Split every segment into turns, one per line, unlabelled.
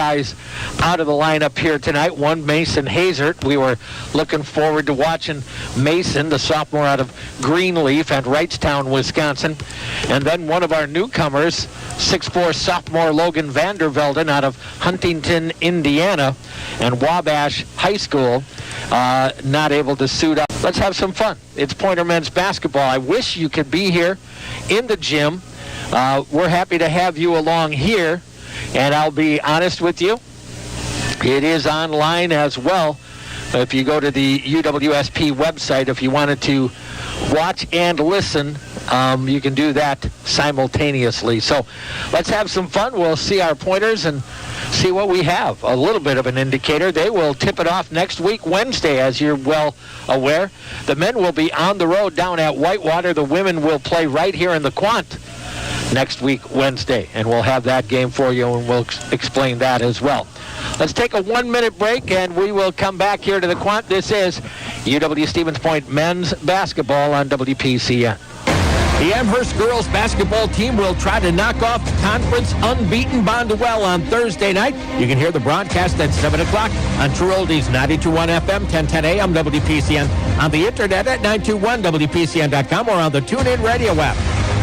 guys out of the lineup here tonight. One, Mason Hazert. We were looking forward to watching Mason, the sophomore out of Greenleaf and Wrightstown, Wisconsin. And then one of our newcomers, 6'4" sophomore Logan Vandervelden out of Huntington, Indiana, and Wabash High School, not able to suit up. Let's have some fun. It's Pointer men's basketball. I wish you could be here in the gym. We're happy to have you along here, and I'll be honest with you, it is online as well. If you go to the UWSP website, if you wanted to watch and listen, you can do that simultaneously. So let's have some fun. We'll see our Pointers and see what we have. A little bit of an indicator. They will tip it off next week, Wednesday, as you're well aware. The men will be on the road down at Whitewater. The women will play right here in the Quandt next week, Wednesday. And we'll have that game for you, and we'll explain that as well. Let's take a 1-minute break, and we will come back here to the Quandt. This is UW-Stevens Point men's basketball on WPCN. The Amherst girls basketball team will try to knock off conference unbeaten Bondwell on Thursday night. You can hear the broadcast at 7 o'clock on True Oldies 92.1 FM, 1010 AM WPCN, on the internet at 921WPCN.com, or on the TuneIn radio app.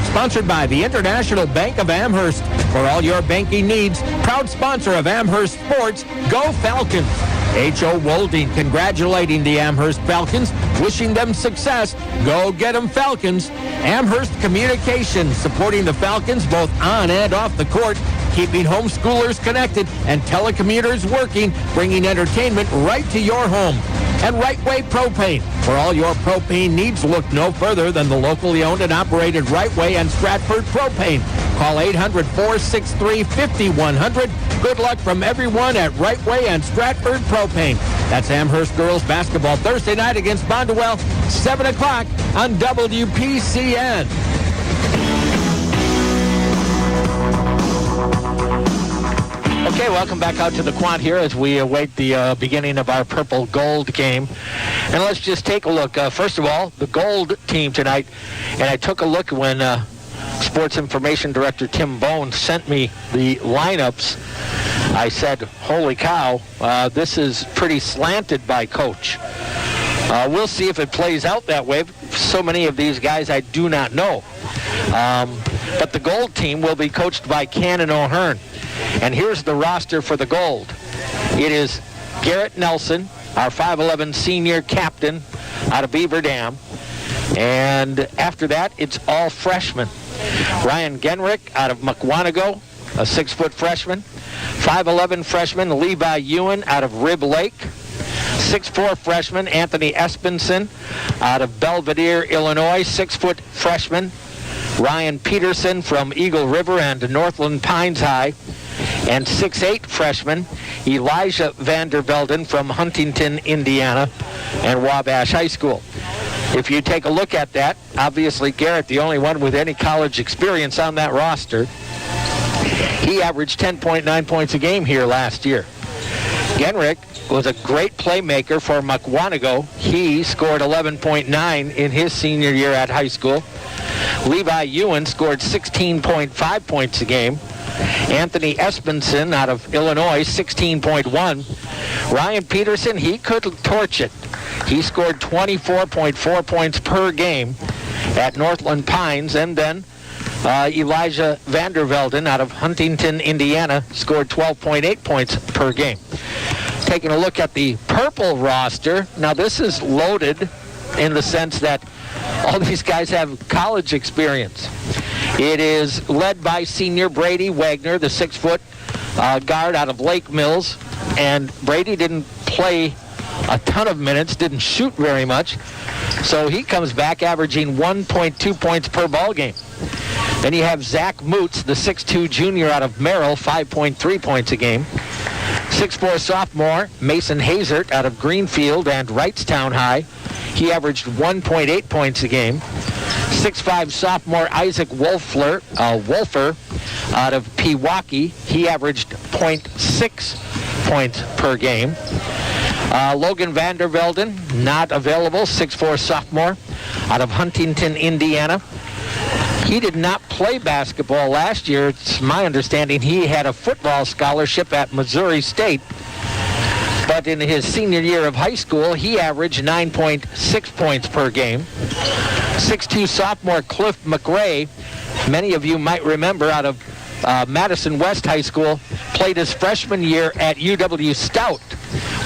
Sponsored by the International Bank of Amherst. For all your banking needs, proud sponsor of Amherst Sports, go Falcons. H.O. Wolding congratulating the Amherst Falcons, wishing them success. Go get 'em Falcons. Amherst Communications, supporting the Falcons both on and off the court, keeping homeschoolers connected and telecommuters working, bringing entertainment right to your home. And Right Way Propane. For all your propane needs, look no further than the locally owned and operated Right Way and Stratford Propane. Call 800-463-5100. Good luck from everyone at Right Way and Stratford Propane. That's Amherst girls basketball Thursday night against Bondwell, 7 o'clock on WPCN. Okay, welcome back out to the Quandt here as we await the beginning of our purple gold game. And let's just take a look. First of all, the gold team tonight. And I took a look when Sports Information Director Tim Bone sent me the lineups. I said, holy cow, this is pretty slanted by Coach. We'll see if it plays out that way. So many of these guys I do not know. But the gold team will be coached by Cannon O'Hearn. And here's the roster for the gold. It is Garrett Nelson, our 5'11 senior captain out of Beaver Dam. And after that, it's all freshmen. Ryan Genrick out of Mukwonago, a 6-foot freshman. 5'11 freshman Levi Ewan out of Rib Lake. 6'4 freshman Anthony Espenson out of Belvedere, Illinois. 6-foot freshman Ryan Peterson from Eagle River and Northland Pines High. And 6'8 freshman Elijah Vandervelden from Huntington, Indiana, and Wabash High School. If you take a look at that, obviously Garrett, the only one with any college experience on that roster, he averaged 10.9 points a game here last year. Genrick was a great playmaker for Mukwonago. He scored 11.9 in his senior year at high school. Levi Ewan scored 16.5 points a game. Anthony Espenson out of Illinois, 16.1. Ryan Peterson, he could torch it. He scored 24.4 points per game at Northland Pines. And then Elijah Vandervelden out of Huntington, Indiana, scored 12.8 points per game. Taking a look at the purple roster, now this is loaded in the sense that all these guys have college experience. It is led by senior Brady Wagner, the 6-foot guard out of Lake Mills. And Brady didn't play a ton of minutes, didn't shoot very much. So he comes back averaging 1.2 points per ball game. Then you have Zach Moots, the 6'2 junior out of Merrill, 5.3 points a game. 6'4 sophomore Mason Hazert out of Greenfield and Wrightstown High. He averaged 1.8 points a game. 6'5 sophomore Isaac Wolfer out of Pewaukee. He averaged 0.6 points per game. Logan Vandervelden, not available, 6'4 sophomore out of Huntington, Indiana. He did not play basketball last year. It's my understanding he had a football scholarship at Missouri State. But in his senior year of high school, he averaged 9.6 points per game. 6'2" sophomore Cliff McRae, many of you might remember out of Madison West High School, played his freshman year at UW Stout,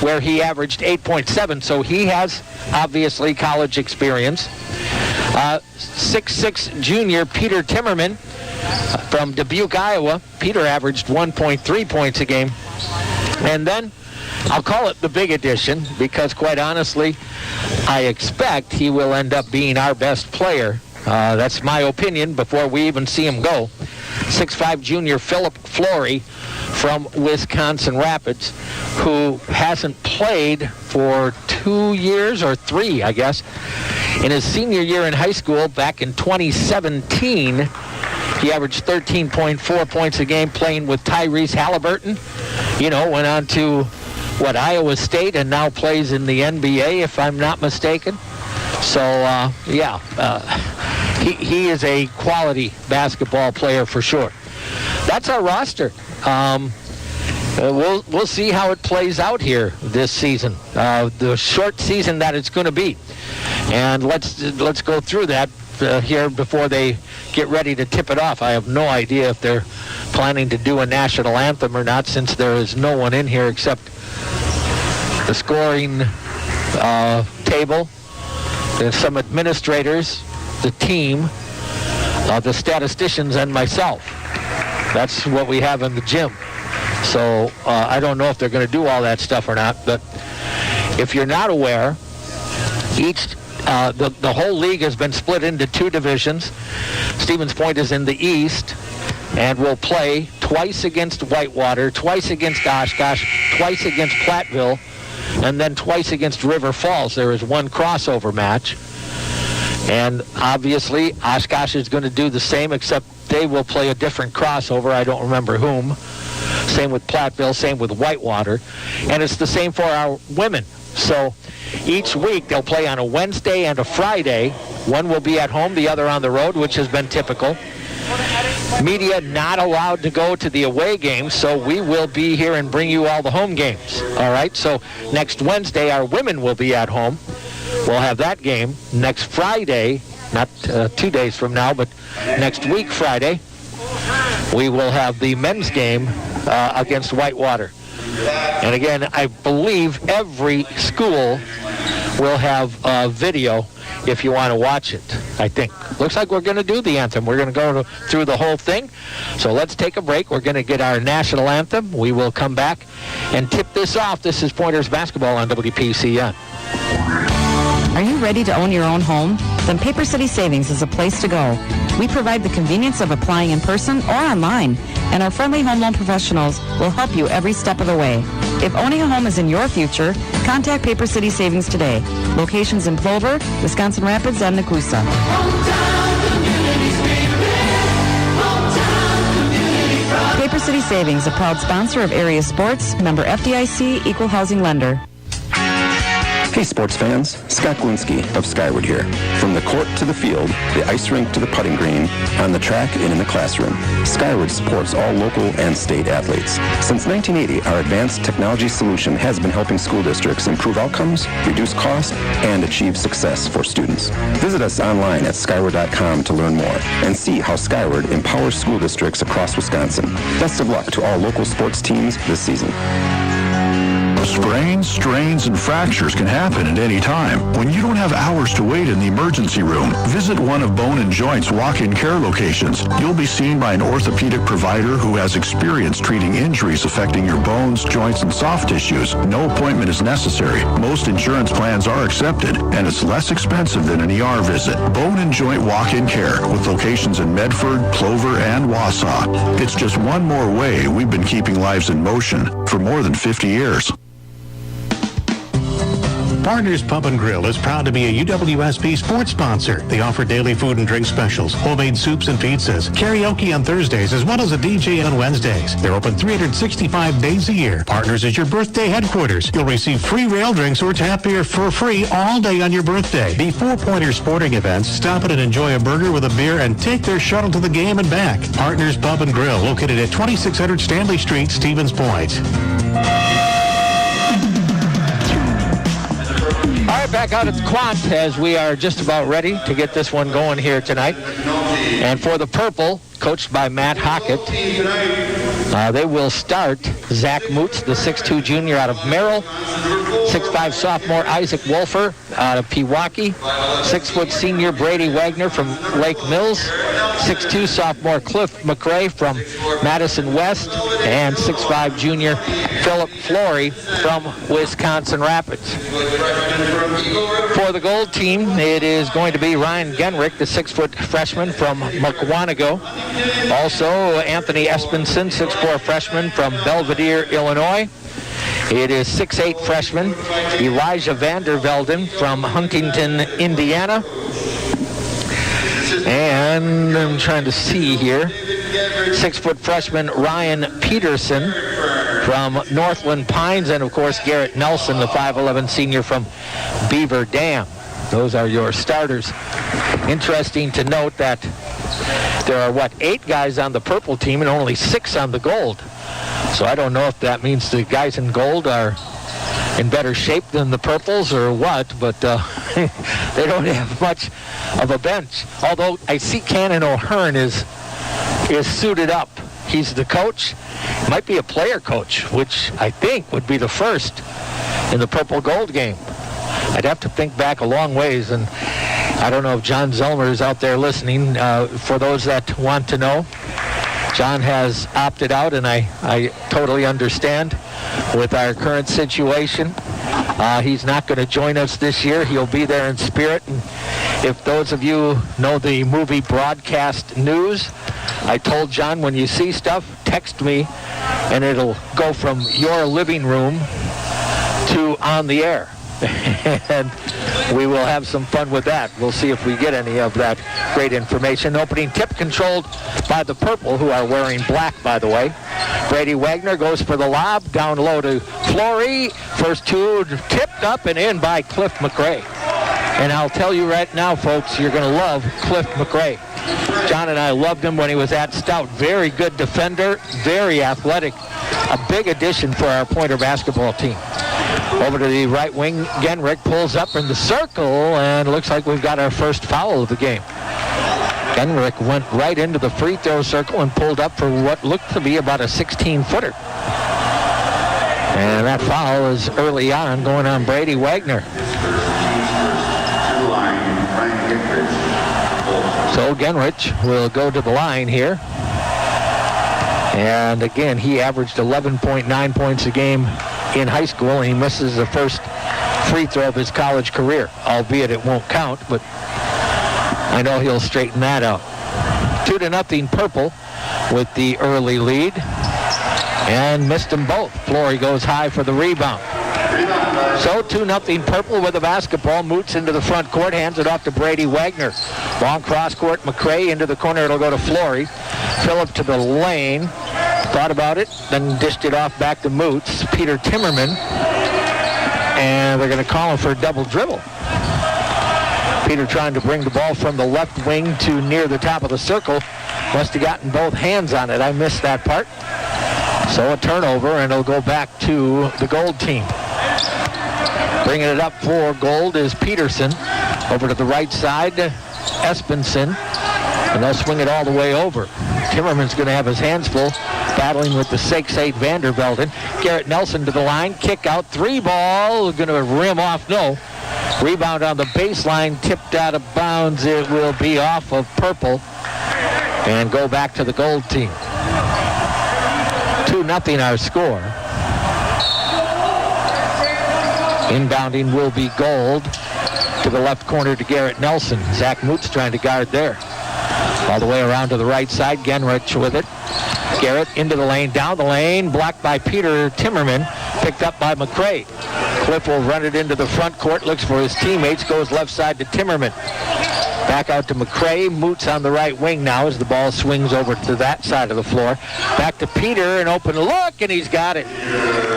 where he averaged 8.7. So he has, obviously, college experience. 6'6" junior Peter Timmerman from Dubuque, Iowa. Peter averaged 1.3 points a game. And then I'll call it the big addition because, quite honestly, I expect he will end up being our best player. That's my opinion before we even see him go. 6'5" junior Philip Flory from Wisconsin Rapids, who hasn't played for 2 years or 3, I guess. In his senior year in high school back in 2017, he averaged 13.4 points a game playing with Tyrese Halliburton. Went on to, Iowa State, and now plays in the NBA, if I'm not mistaken. So, he is a quality basketball player for sure. That's our roster. We'll see how it plays out here this season, the short season that it's going to be. And let's go through that here before they get ready to tip it off. I have no idea if they're planning to do a national anthem or not, since there is no one in here except the scoring table, there's some administrators, the team, the statisticians, and myself. That's what we have in the gym. So I don't know if they're going to do all that stuff or not, but if you're not aware, the whole league has been split into 2 divisions. Stevens Point is in the East, and will play twice against Whitewater, twice against Oshkosh, twice against Platteville, and then twice against River Falls. There is one crossover match. And obviously, Oshkosh is going to do the same, except they will play a different crossover. I don't remember whom. Same with Platteville, same with Whitewater. And it's the same for our women. So each week they'll play on a Wednesday and a Friday. One will be at home, the other on the road, which has been typical. Media not allowed to go to the away games, so we will be here and bring you all the home games. All right, so next Wednesday our women will be at home. We'll have that game. Next Friday, not 2 days from now, but next week Friday, we will have the men's game against Whitewater. And again, I believe every school will have video if you want to watch it, I think. Looks like we're going to do the anthem. We're going to go through the whole thing. So let's take a break. We're going to get our national anthem. We will come back and tip this off. This is Pointers Basketball on WPCN.
Are you ready to own your own home? Then Paper City Savings is a place to go. We provide the convenience of applying in person or online, and our friendly home loan professionals will help you every step of the way. If owning a home is in your future, contact Paper City Savings today. Locations in Plover, Wisconsin Rapids, and Nakusa. Paper City Savings, a proud sponsor of area sports, member FDIC, equal housing lender.
Hey sports fans, Scott Glinski of Skyward here. From the court to the field, the ice rink to the putting green, on the track and in the classroom, Skyward supports all local and state athletes. Since 1980, our advanced technology solution has been helping school districts improve outcomes, reduce cost, and achieve success for students. Visit us online at skyward.com to learn more and see how Skyward empowers school districts across Wisconsin. Best of luck to all local sports teams this season.
Sprains, strains, and fractures can happen at any time. When you don't have hours to wait in the emergency room, visit one of Bone and Joint's walk-in care locations. You'll be seen by an orthopedic provider who has experience treating injuries affecting your bones, joints, and soft tissues. No appointment is necessary. Most insurance plans are accepted, and it's less expensive than an ER visit. Bone and Joint walk-in care with locations in Medford, Plover, and Wausau. It's just one more way we've been keeping lives in motion for more than 50 years.
Partners Pub and Grill is proud to be a UWSP sports sponsor. They offer daily food and drink specials, homemade soups and pizzas, karaoke on Thursdays, as well as a DJ on Wednesdays. They're open 365 days a year. Partners is your birthday headquarters. You'll receive free rail drinks or tap beer for free all day on your birthday. The Four Pointer Sporting Events, stop in and enjoy a burger with a beer and take their shuttle to the game and back. Partners Pub and Grill, located at 2600 Stanley Street, Stevens Point.
All right, back out at the Quandt as we are just about ready to get this one going here tonight. And for the purple, coached by Matt Hockett, they will start Zach Moots, the 6'2 junior out of Merrill, 6'5 sophomore Isaac Wolfer out of Pewaukee, 6' senior Brady Wagner from Lake Mills, 6'2 sophomore Cliff McRae from Madison West, and 6'5 junior Philip Flory from Wisconsin Rapids. For the gold team, it is going to be Ryan Genrick, the 6' freshman from Mukwonago. Also, Anthony Espenson, 6'4 freshman from Belvedere, Illinois. It is 6'8 freshman Elijah Vandervelden from Huntington, Indiana. And I'm trying to see here. 6' freshman Ryan Peterson from Northland Pines, and of course Garrett Nelson, the 5'11 senior from Beaver Dam. Those are your starters. Interesting to note that there are, 8 guys on the purple team and only 6 on the gold. So I don't know if that means the guys in gold are in better shape than the purples or what, but they don't have much of a bench. Although I see Cannon O'Hearn is suited up. He's the coach. Might be a player coach, which I think would be the first in the purple gold game. I'd have to think back a long ways, and I don't know if John Zellmer is out there listening. For those that want to know, John has opted out, and I totally understand with our current situation. He's not going to join us this year. He'll be there in spirit. And if those of you know the movie Broadcast News, I told John, when you see stuff, text me, and it'll go from your living room to on the air. And we will have some fun with that. We'll see if we get any of that great information. Opening tip controlled by the purple, who are wearing black, by the way. Brady Wagner goes for the lob, down low to Flory. First two tipped up and in by Cliff McRae. And I'll tell you right now, folks, you're going to love Cliff McRae. John and I loved him when he was at Stout. Very good defender, very athletic. A big addition for our Pointer basketball team. Over to the right wing, Genrick pulls up in the circle, and it looks like we've got our first foul of the game. Genrick went right into the free throw circle and pulled up for what looked to be about a 16-footer. And that foul is early on going on Brady Wagner. So Genrich will go to the line here. And again, he averaged 11.9 points a game in high school, and he misses the first free throw of his college career, albeit it won't count, but I know he'll straighten that out. 2-0 purple with the early lead, and missed them both. Flory goes high for the rebound. So 2-0 purple with the basketball. Moots into the front court, hands it off to Brady Wagner. Long cross court, McRae into the corner, it'll go to Flory. Phillip to the lane. Thought about it, then dished it off back to Moots. Peter Timmerman, and they're going to call him for a double dribble. Peter trying to bring the ball from the left wing to near the top of the circle. Must have gotten both hands on it. I missed that part. So a turnover, and it'll go back to the gold team. Bringing it up for gold is Peterson. Over to the right side, Espenson, and they'll swing it all the way over. Timmerman's going to have his hands full, battling with the 6'8 Vandervelden. Garrett Nelson to the line, kick out, 3 ball, going to rim off, no. Rebound on the baseline, tipped out of bounds. It will be off of purple and go back to the gold team. 2-0 our score. Inbounding will be gold to the left corner to Garrett Nelson. Zach Moots trying to guard there. All the way around to the right side, Genrich with it. Garrett into the lane, down the lane, blocked by Peter Timmerman, picked up by McRae. Cliff will run it into the front court, looks for his teammates, goes left side to Timmerman. Back out to McCray. Moots on the right wing now as the ball swings over to that side of the floor. Back to Peter, an open look, and he's got it.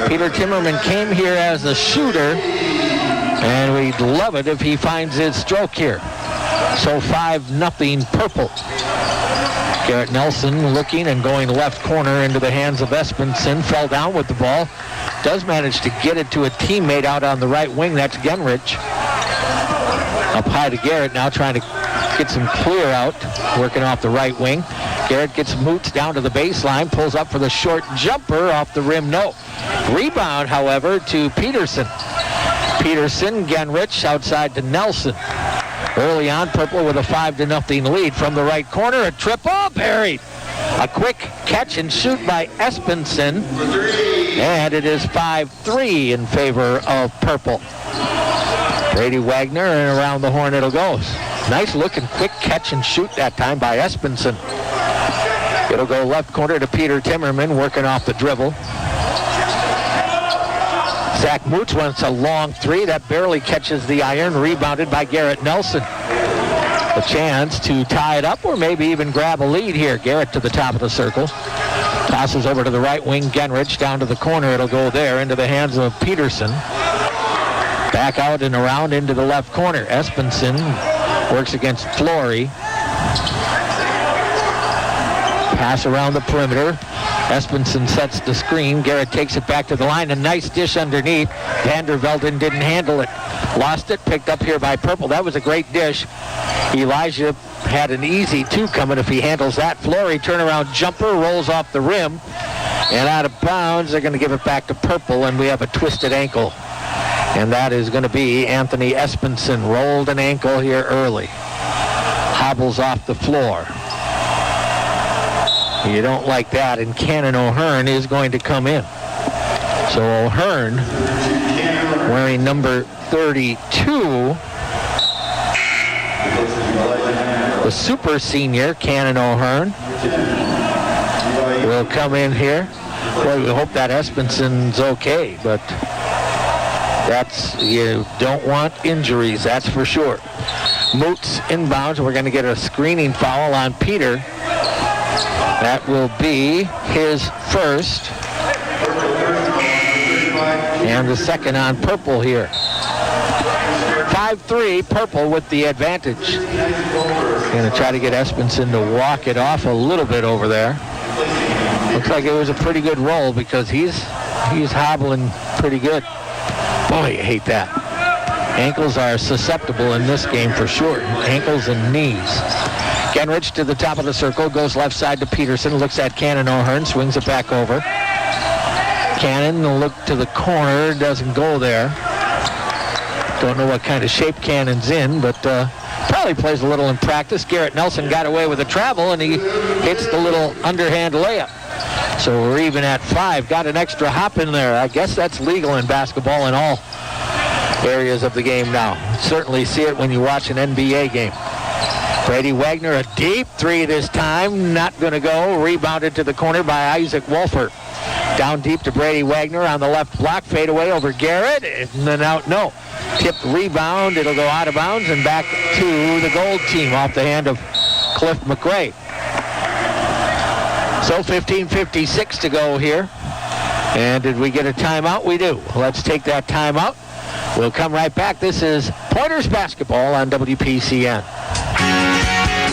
Peter Timmerman came here as a shooter, and we'd love it if he finds his stroke here. So 5-0 Purple. Garrett Nelson looking and going left corner into the hands of Espenson. Fell down with the ball. Does manage to get it to a teammate out on the right wing. That's Genrich. Up high to Garrett now, trying to get some clear out, working off the right wing. Garrett gets Moots down to the baseline, pulls up for the short jumper off the rim. No. Rebound, however, to Peterson. Peterson, Genrich outside to Nelson. Early on, Purple with a 5-0 lead from the right corner. A triple buried. A quick catch and shoot by Espenson. And it is 5-3 in favor of Purple. Brady Wagner, and around the horn it'll go. Nice looking quick catch and shoot that time by Espenson. It'll go left corner to Peter Timmerman, working off the dribble. Zach Moots wants a long three. That barely catches the iron. Rebounded by Garrett Nelson. A chance to tie it up or maybe even grab a lead here. Garrett to the top of the circle. Passes over to the right wing. Genrich down to the corner. It'll go there into the hands of Peterson. Back out and around into the left corner. Espenson works against Flory. Pass around the perimeter. Espenson sets the screen. Garrett takes it back to the line. A nice dish underneath. Vandervelden didn't handle it. Lost it. Picked up here by Purple. That was a great dish. Elijah had an easy two coming if he handles that. Flory turnaround jumper. Rolls off the rim. And out of bounds. They're going to give it back to Purple. And we have a twisted ankle. And that is going to be Anthony Espenson. Rolled an ankle here early. Hobbles off the floor. You don't like that, and Cannon O'Hearn is going to come in. So O'Hearn, wearing number 32, the super senior, Cannon O'Hearn, will come in here. Well, we hope that Espenson's okay, but you don't want injuries, that's for sure. Moots inbounds. We're going to get a screening foul on Peter. That will be his first. And the second on Purple here. 5-3, Purple with the advantage. Going to try to get Espenson to walk it off a little bit over there. Looks like it was a pretty good roll because he's hobbling pretty good. Boy, I hate that. Ankles are susceptible in this game for sure. Ankles and knees. Genrich to the top of the circle, goes left side to Peterson, looks at Cannon O'Hearn, swings it back over. Cannon will look to the corner, doesn't go there. Don't know what kind of shape Cannon's in, but probably plays a little in practice. Garrett Nelson got away with a travel, and he hits the little underhand layup. So we're even at 5. Got an extra hop in there. I guess that's legal in basketball in all areas of the game now. Certainly see it when you watch an NBA game. Brady Wagner, a deep three this time. Not going to go. Rebounded to the corner by Isaac Wolfer. Down deep to Brady Wagner on the left block. Fade away over Garrett. And then out, no. Tipped rebound. It'll go out of bounds and back to the Gold team off the hand of Cliff McRae. So 15:56 to go here. And did we get a timeout? We do. Let's take that timeout. We'll come right back. This is Pointers Basketball on WPCN.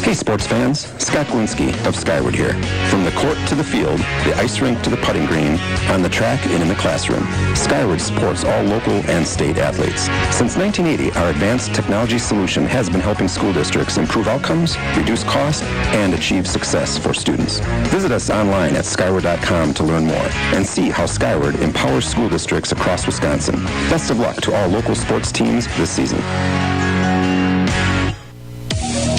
Hey sports fans, Scott Glinski of Skyward here. From the court to the field, the ice rink to the putting green, on the track and in the classroom, Skyward supports all local and state athletes. Since 1980, our advanced technology solution has been helping school districts improve outcomes, reduce costs, and achieve success for students. Visit us online at skyward.com to learn more and see how Skyward empowers school districts across Wisconsin. Best of luck to all local sports teams this season.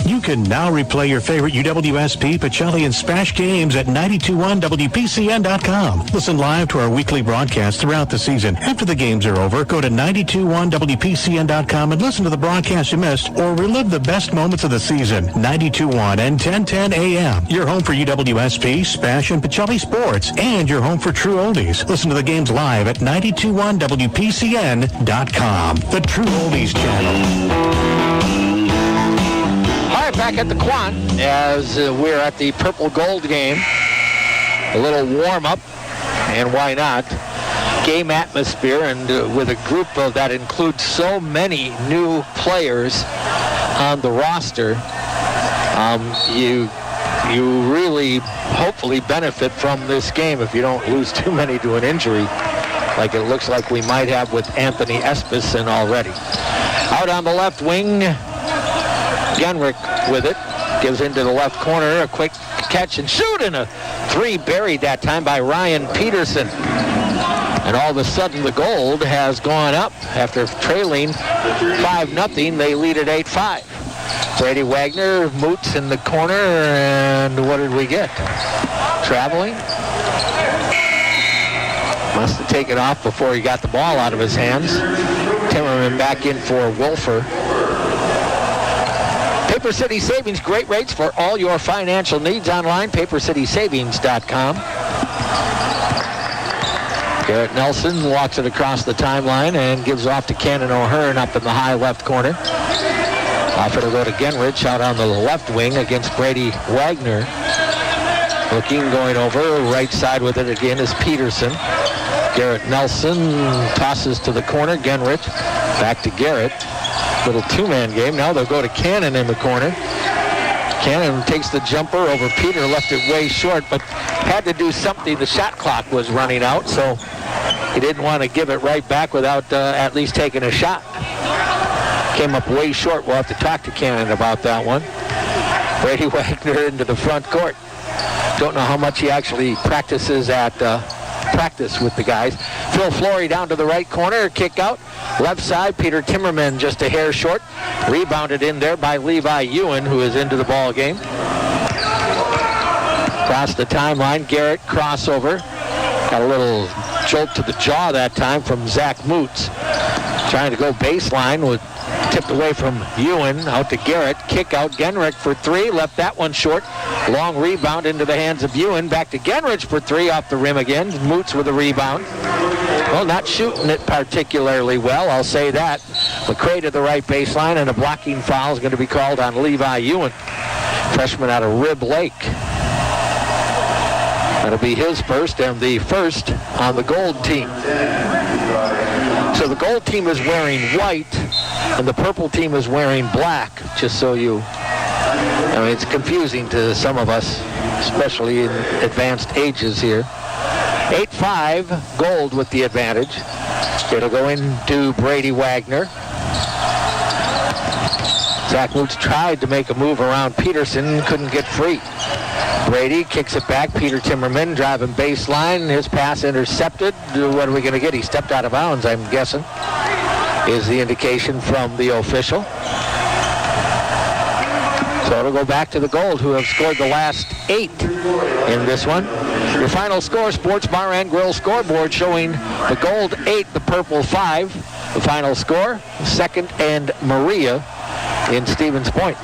You
can now replay your favorite UWSP, Pacelli, and Spash games at 921WPCN.com. Listen live to our weekly broadcasts throughout the season. After the games are over, go to 921WPCN.com and listen to the broadcast you missed or relive the best moments of the season. 92.1 and 1010 AM. Your home for UWSP, Spash, and Pacelli sports, and your home for true oldies. Listen to the games live at 921WPCN.com. The True Oldies channel.
All right, back at the Quandt as we're at the Purple Gold game. A little warm-up, and why not? Game atmosphere, and with a group that includes so many new players on the roster, you really hopefully benefit from this game if you don't lose too many to an injury, like it looks like we might have with Anthony Espison already. Out on the left wing, Genrich with it, gives into the left corner, a quick catch and shoot, and a three buried that time by Ryan Peterson. And all of a sudden the Gold has gone up after trailing 5-0. They lead at 8-5. Brady Wagner moots in the corner, and what did we get? Traveling? Must have taken off before he got the ball out of his hands. Timmerman back in for Wolfer. Paper City Savings, great rates for all your financial needs online, papercitysavings.com. Garrett Nelson walks it across the timeline and gives off to Cannon O'Hearn up in the high left corner. Off it'll go to Genrich out on the left wing against Brady Wagner. Looking, going over, right side with it again is Peterson. Garrett Nelson tosses to the corner. Genrich back to Garrett. Little two-man game. Now they'll go to Cannon in the corner. Cannon takes the jumper over Peter, left it way short, but had to do something. The shot clock was running out, so he didn't want to give it right back without at least taking a shot. Came up way short. We'll have to talk to Cannon about that one. Brady Wagner into the front court. Don't know how much he actually practices at practice with the guys. Phil Flory down to the right corner, kick out. Left side, Peter Timmerman just a hair short. Rebounded in there by Levi Ewan, who is into the ball game. Across the timeline, Garrett crossover. Got a little jolt to the jaw that time from Zach Moots. Trying to go baseline with tipped away from Ewan, out to Garrett. Kick out, Genrich for three, left that one short. Long rebound into the hands of Ewan. Back to Genrich for three, off the rim again. Moots with a rebound. Well, not shooting it particularly well, I'll say that. McCray to the right baseline, and a blocking foul is going to be called on Levi Ewan, freshman out of Rib Lake. That'll be his first, and the first on the Gold team. So the Gold team is wearing white, and the purple team is wearing black, just so you... I mean, it's confusing to some of us, especially in advanced ages here. 8-5, Gold with the advantage. It'll go into Brady Wagner. Zach Moots tried to make a move around Peterson, couldn't get free. Brady kicks it back. Peter Timmerman driving baseline. His pass intercepted. What are we going to get? He stepped out of bounds, I'm guessing, is the indication from the official. So it'll go back to the Gold, who have scored the last 8 in this one. Your final score, Sports Bar and Grill scoreboard showing the Gold 8, the Purple 5. The final score, Second and Maria in Stevens Point.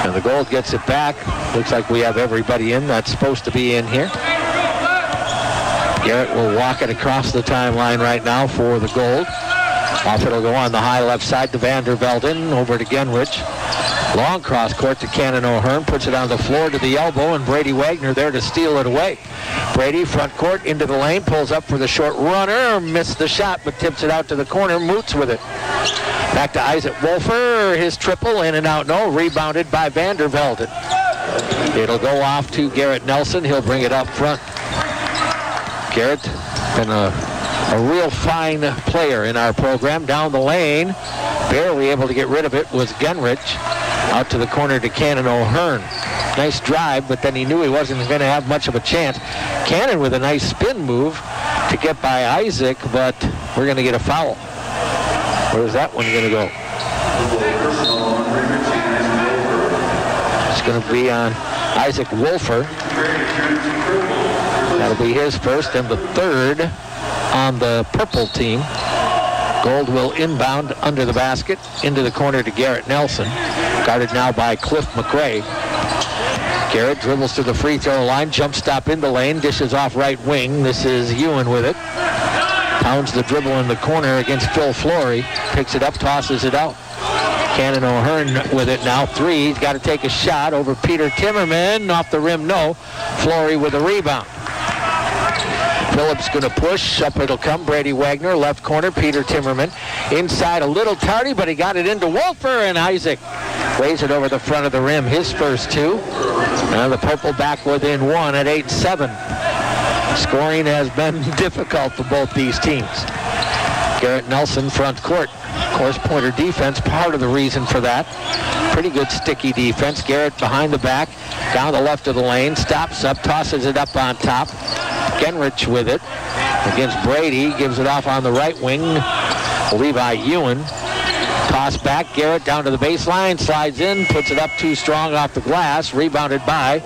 And the Gold gets it back. Looks like we have everybody in that's supposed to be in here. Garrett will walk it across the timeline right now for the Gold. Off it'll go on the high left side to Vandervelden, over to Genrich. Long cross court to Cannon O'Hearn, puts it on the floor to the elbow, and Brady Wagner there to steal it away. Brady, front court, into the lane, pulls up for the short runner, missed the shot, but tips it out to the corner, Moots with it. Back to Isaac Wolfer, his triple, in and out, no, rebounded by Vandervelden. It'll go off to Garrett Nelson, he'll bring it up front. Garrett, been a real fine player in our program. Down the lane, barely able to get rid of it, was Genrich. Out to the corner to Cannon O'Hearn. Nice drive, but then he knew he wasn't going to have much of a chance. Cannon with a nice spin move to get by Isaac, but we're going to get a foul. Where's that one going to go? It's going to be on Isaac Wolfer. That'll be his first and the third on the purple team. Gold will inbound under the basket, into the corner to Garrett Nelson. Guarded now by Cliff McRae. Garrett dribbles to the free throw line, jump stop in the lane, dishes off right wing. This is Ewan with it. Pounds the dribble in the corner against Phil Flory. Picks it up, tosses it out. Cannon O'Hearn with it now. Three. He's got to take a shot over Peter Timmerman. Off the rim, no. Flory with a rebound. Phillips going to push. Up it'll come. Brady Wagner, left corner. Peter Timmerman. Inside a little tardy, but he got it into Wolfer, and Isaac lays it over the front of the rim. His first two. Now the purple back within one at 8-7. Scoring has been difficult for both these teams. Garrett Nelson front court. Of course, pointer defense, part of the reason for that. Pretty good sticky defense. Garrett behind the back, down the left of the lane, stops up, tosses it up on top. Genrich with it against Brady, gives it off on the right wing. Levi Ewan. Toss back, Garrett down to the baseline, slides in, puts it up too strong off the glass, rebounded by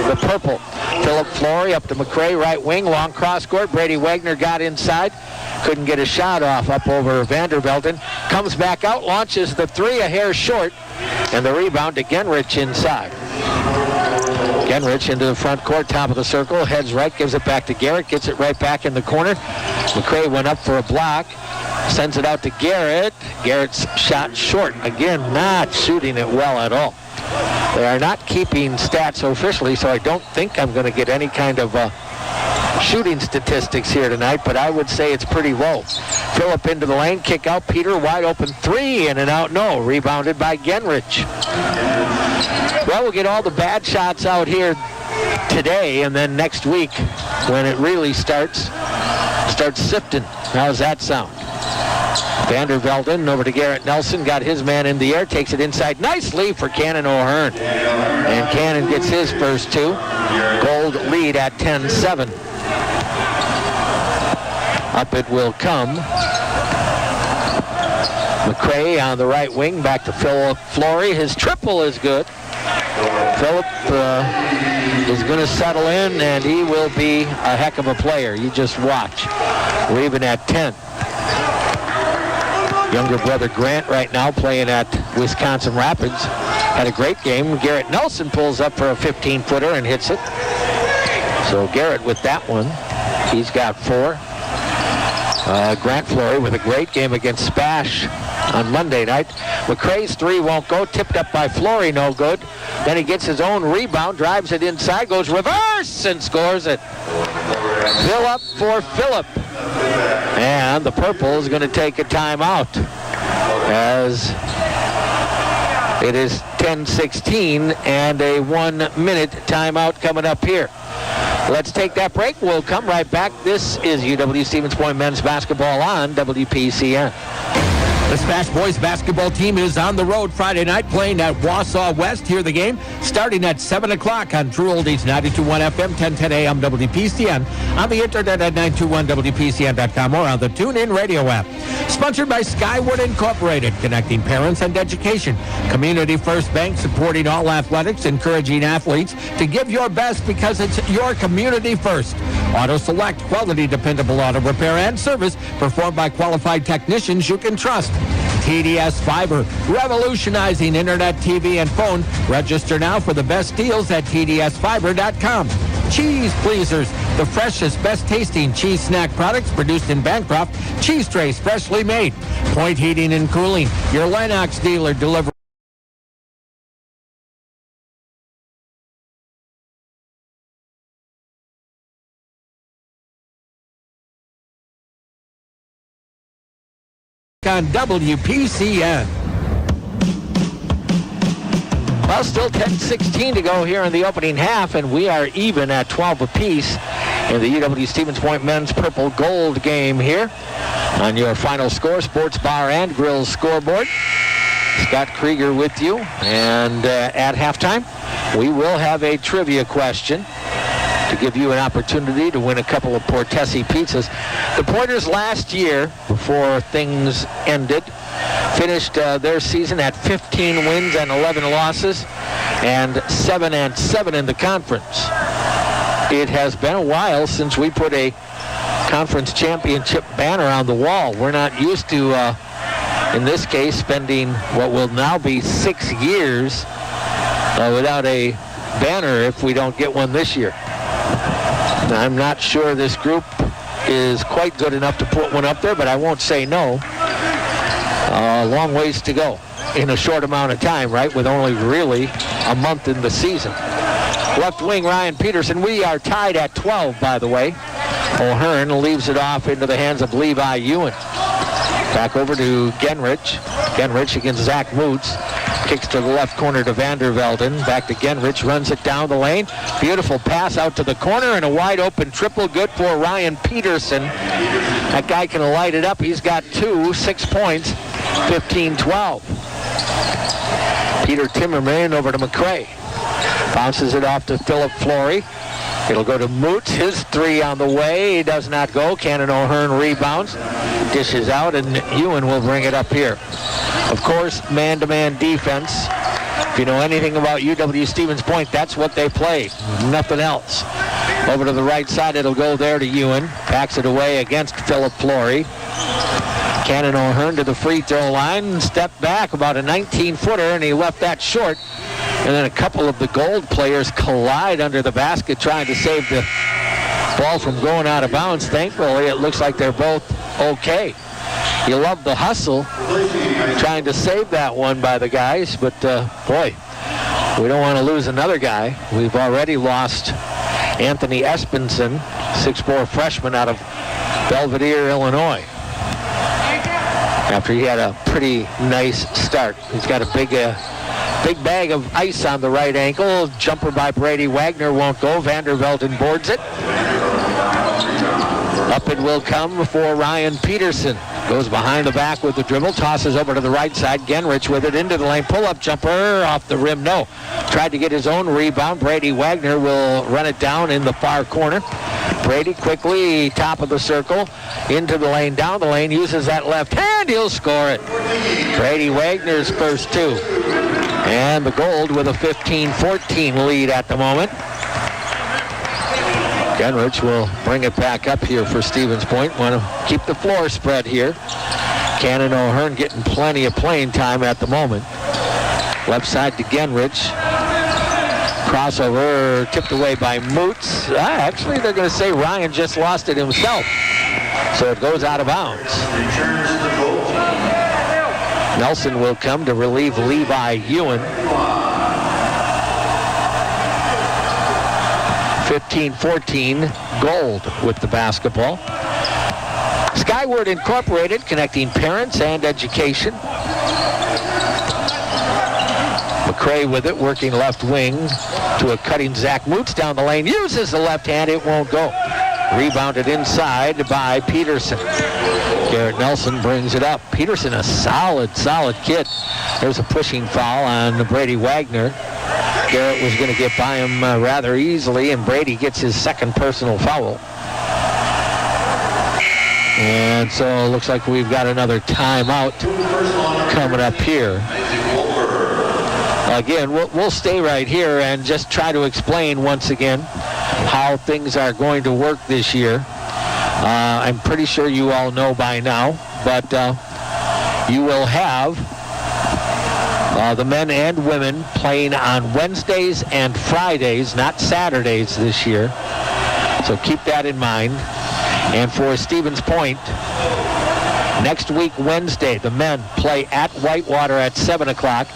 the purple. Philip Flory up to McRae, right wing, long cross court. Brady Wagner got inside, couldn't get a shot off up over Vandervelden. Comes back out, launches the three, a hair short, and the rebound to Genrich inside. Genrich into the front court, top of the circle, heads right, gives it back to Garrett, gets it right back in the corner. McRae went up for a block, sends it out to Garrett. Garrett's shot short. Again, not shooting it well at all. They are not keeping stats officially, so I don't think I'm going to get any kind of shooting statistics here tonight, but I would say it's pretty low. Phillip into the lane, kick out. Peter, wide open three, in and out, no. Rebounded by Genrich. Well, we'll get all the bad shots out here today, and then next week, when it really starts sifting. How's that sound? Vandervelden over to Garrett Nelson, got his man in the air, takes it inside. Nice lead for Cannon O'Hearn. And Cannon gets his first two. Gold lead at 10-7. Up it will come. McRae on the right wing, back to Philip Flory. His triple is good. Philip is going to settle in, and he will be a heck of a player. You just watch. We're even at 10. Younger brother Grant right now playing at Wisconsin Rapids. Had a great game. Garrett Nelson pulls up for a 15-footer and hits it. So Garrett with that one. He's got four. Grant Flory with a great game against Spash on Monday night. McRae's three won't go. Tipped up by Flory, no good. Then he gets his own rebound, drives it inside, goes reverse, and scores it. Fill up for Phillip. And the purple is going to take a timeout as it is 10-16 and a 1-minute timeout coming up here. Let's take that break. We'll come right back. This is UW-Stevens Point men's basketball on WPCN.
The Spash boys basketball team is on the road Friday night playing at Wausau West. Hear the game starting at 7 o'clock on True Oldies 92.1 FM, 1010 AM WPCN, on the internet at 921WPCN.com or on the TuneIn radio app. Sponsored by Skyward Incorporated, connecting parents and education. Community First Bank, supporting all athletics, encouraging athletes to give your best because it's your community first. Auto Select, quality, dependable auto repair and service performed by qualified technicians you can trust. TDS Fiber, revolutionizing internet, TV, and phone. Register now for the best deals at tdsfiber.com. Cheese Pleasers, the freshest, best tasting cheese snack products produced in Bancroft. Cheese trays freshly made. Point Heating and Cooling, your Lennox dealer, delivering on WPCN.
Well, still 10-16 to go here in the opening half, and we are even at 12 apiece in the UW-Stevens Point men's purple gold game here on your final score, Sports Bar and Grill scoreboard. Scott Krieger with you, and at halftime, we will have a trivia question to give you an opportunity to win a couple of Portesi pizzas. The Pointers last year, before things ended, finished their season at 15 wins and 11 losses and 7-7 in the conference. It has been a while since we put a conference championship banner on the wall. We're not used to, in this case, spending what will now be 6 years without a banner if we don't get one this year. I'm not sure this group is quite good enough to put one up there, but I won't say no. A long ways to go in a short amount of time, right, with only really a month in the season. Left wing, Ryan Peterson. We are tied at 12, by the way. O'Hearn leaves it off into the hands of Levi Ewan. Back over to Genrich. Genrich against Zach Moots. Kicks to the left corner to Vandervelden. Back to Genrich. Runs it down the lane. Beautiful pass out to the corner and a wide open triple. Good for Ryan Peterson. That guy can light it up. He's got 6 points. 15-12. Peter Timmerman over to McCray. Bounces it off to Philip Flory. It'll go to Moots. His 3 on the way. He does not go. Cannon O'Hearn rebounds. Dishes out, and Ewan will bring it up here. Of course, man-to-man defense. If you know anything about UW Stevens Point, that's what they play. Nothing else. Over to the right side, it'll go there to Ewan. Backs it away against Philip Flory. Cannon O'Hearn to the free throw line. Step back, about a 19-footer, and he left that short. And then a couple of the Gold players collide under the basket trying to save the ball from going out of bounds. Thankfully, it looks like they're both okay. You love the hustle trying to save that one by the guys, but boy, we don't want to lose another guy. We've already lost Anthony Espenson, 6'4" freshman out of Belvedere, Illinois. After he had a pretty nice start. He's got a big bag of ice on the right ankle. Jumper by Brady Wagner won't go. Vandervelden boards it. Up it will come for Ryan Peterson. Goes behind the back with the dribble. Tosses over to the right side. Genrich with it into the lane. Pull-up jumper off the rim. No. Tried to get his own rebound. Brady Wagner will run it down in the far corner. Brady quickly, top of the circle, into the lane, down the lane, uses that left hand. He'll score it. Brady Wagner's first 2. And the Gold with a 15-14 lead at the moment. Genrich will bring it back up here for Stevens Point. Want to keep the floor spread here. Cannon O'Hearn getting plenty of playing time at the moment. Left side to Genrich. Crossover tipped away by Moots. Actually, they're going to say Ryan just lost it himself. So it goes out of bounds. Nelson will come to relieve Levi Ewan. 15-14, Gold with the basketball. Skyward Incorporated, connecting parents and education. McCray with it, working left wing to a cutting Zach Moots down the lane. Uses the left hand, it won't go. Rebounded inside by Peterson. Garrett Nelson brings it up. Peterson, a solid kid. There's a pushing foul on Brady Wagner. Garrett was going to get by him rather easily, and Brady gets his second personal foul. And so it looks like we've got another timeout coming up here. Again, we'll stay right here and just try to explain once again how things are going to work this year. I'm pretty sure you all know by now, but you will have the men and women playing on Wednesdays and Fridays, not Saturdays this year. So keep that in mind. And for Stevens Point, next week, Wednesday, the men play at Whitewater at 7 o'clock.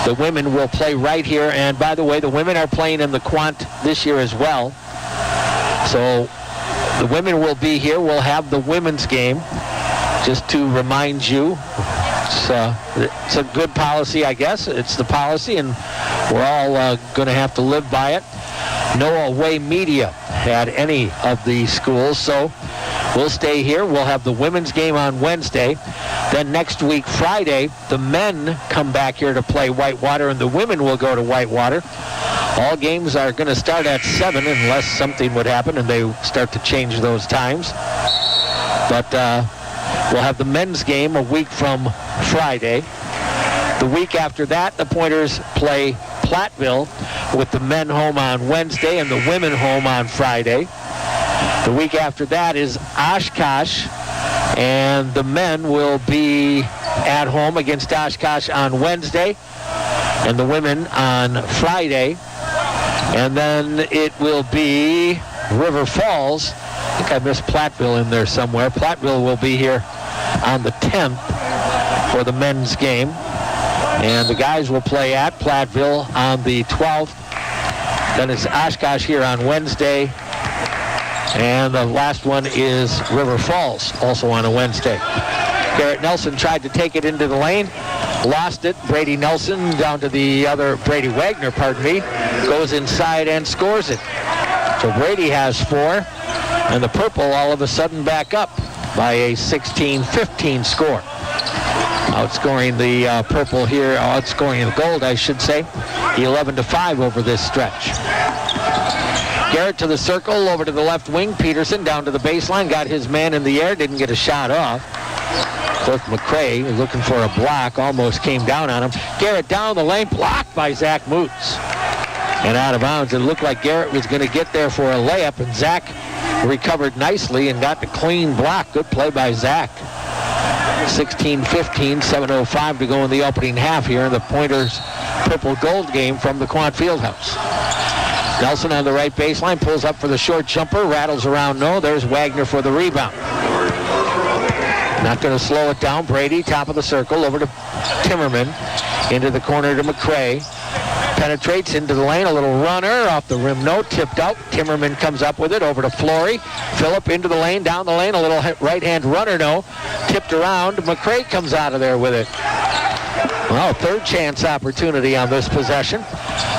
The women will play right here. And by the way, the women are playing in the Quandt this year as well. So the women will be here. We'll have the women's game. Just to remind you, it's a good policy, I guess. It's the policy, and we're all going to have to live by it. No away media at any of the schools, so we'll stay here. We'll have the women's game on Wednesday. Then next week, Friday, the men come back here to play Whitewater, and the women will go to Whitewater. All games are going to start at 7 unless something would happen and they start to change those times. But We'll have the men's game a week from Friday. The week after that, the Pointers play Platteville with the men home on Wednesday and the women home on Friday. The week after that is Oshkosh, and the men will be at home against Oshkosh on Wednesday and the women on Friday. And then it will be River Falls. I think I missed Platteville in there somewhere. Platteville will be here on the 10th for the men's game. And the guys will play at Platteville on the 12th. Then it's Oshkosh here on Wednesday. And the last one is River Falls, also on a Wednesday. Garrett Nelson tried to take it into the lane, lost it. Brady Nelson down to the other, Brady Wagner, pardon me, goes inside and scores it. So Brady has 4, and the purple all of a sudden back up by a 16-15 score. Outscoring the purple here, outscoring the gold, I should say, 11-5 over this stretch. Garrett to the circle, over to the left wing. Peterson down to the baseline, got his man in the air, didn't get a shot off. Cliff McCray looking for a block, almost came down on him. Garrett down the lane, blocked by Zach Moots. And out of bounds. It looked like Garrett was going to get there for a layup, and Zach recovered nicely and got the clean block. Good play by Zach. 16-15, 7:05 to go in the opening half here in the Pointers purple gold game from the Quandt Fieldhouse. Nelson on the right baseline, pulls up for the short jumper, rattles around, no. There's Wagner for the rebound. Not going to slow it down. Brady, top of the circle, over to Timmerman, into the corner to McCray. Penetrates into the lane, a little runner, off the rim, no, tipped out. Timmerman comes up with it, over to Flory. Phillip into the lane, down the lane, a little right-hand runner, no. Tipped around, McCray comes out of there with it. Well, third chance opportunity on this possession.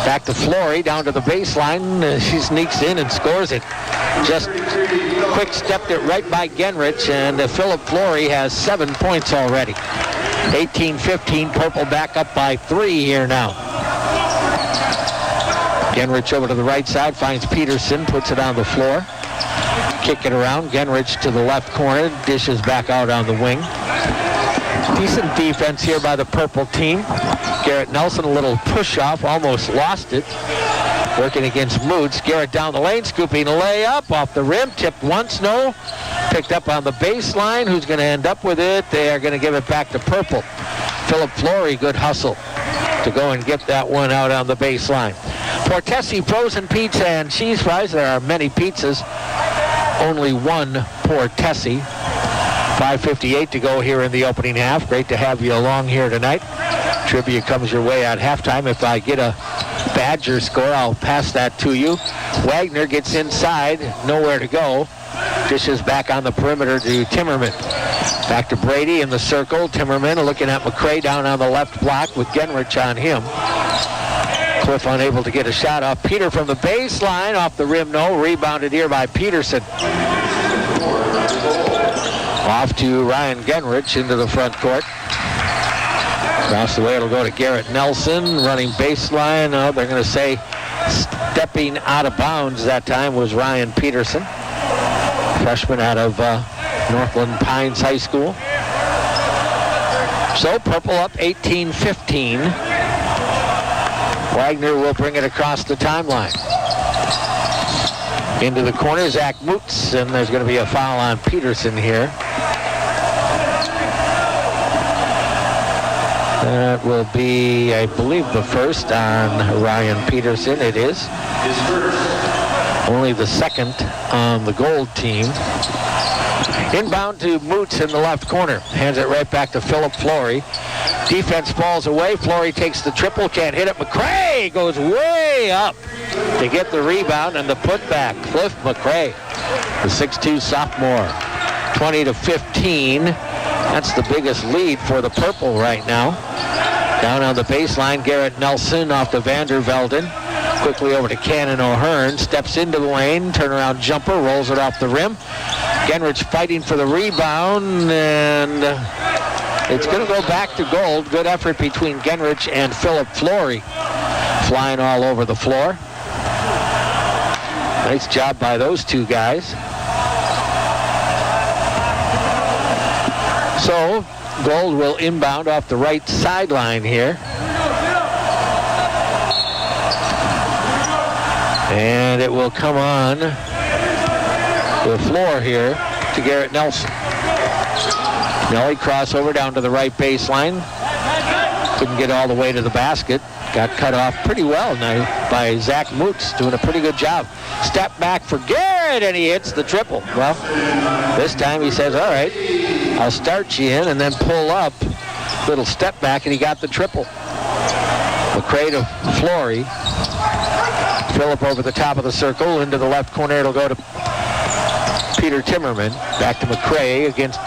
Back to Flory, down to the baseline. She sneaks in and scores it. Just quick stepped it right by Genrich, and Phillip Flory has 7 points already. 18-15, purple back up by 3 here now. Genrich over to the right side, finds Peterson, puts it on the floor. Kick it around, Genrich to the left corner, dishes back out on the wing. Decent defense here by the purple team. Garrett Nelson, a little push-off, almost lost it. Working against Moots. Garrett down the lane, scooping a layup, off the rim, tipped once, no. Picked up on the baseline. Who's going to end up with it? They are going to give it back to purple. Phillip Flory, good hustle to go and get that one out on the baseline. Portesi frozen pizza and cheese fries. There are many pizzas, only one Portesi. 5:58 to go here in the opening half. Great to have you along here tonight. Trivia comes your way at halftime. If I get a Badger score, I'll pass that to you. Wagner gets inside, nowhere to go. Dishes back on the perimeter to Timmerman. Back to Brady in the circle. Timmerman looking at McCray down on the left block with Genrich on him. Cliff unable to get a shot off. Peter from the baseline, off the rim, no. Rebounded here by Peterson. Off to Ryan Genrich into the front court. Across the way, it'll go to Garrett Nelson, running baseline. Oh, they're going to say stepping out of bounds that time was Ryan Peterson, freshman out of Northland Pines High School. So purple up 18-15. Wagner will bring it across the timeline. Into the corner, Zach Moots, and there's going to be a foul on Peterson here. That will be, I believe, the first on Ryan Peterson. It is. Only the second on the gold team. Inbound to Moots in the left corner. Hands it right back to Phillip Flory. Defense falls away. Flory takes the triple, can't hit it. McCray goes way up to get the rebound and the putback. Cliff McCray, the 6'2 sophomore. 20-15. That's the biggest lead for the purple right now. Down on the baseline, Garrett Nelson off to Vandervelden. Quickly over to Cannon O'Hearn. Steps into the lane, turnaround jumper, rolls it off the rim. Genrich fighting for the rebound, and it's going to go back to gold. Good effort between Genrich and Phillip Flory. Flying all over the floor. Nice job by those two guys. So Gold will inbound off the right sideline here. And it will come on the floor here to Garrett Nelson. Nelly crossover down to the right baseline. Couldn't get all the way to the basket. Got cut off pretty well now by Zach Moots, doing a pretty good job. Step back for Garrett, and he hits the triple. Well, this time he says, all right, I'll start you in and then pull up. Little step back, and he got the triple. McCray to Flory. Phillip over the top of the circle. Into the left corner, it'll go to Peter Timmerman. Back to McCray against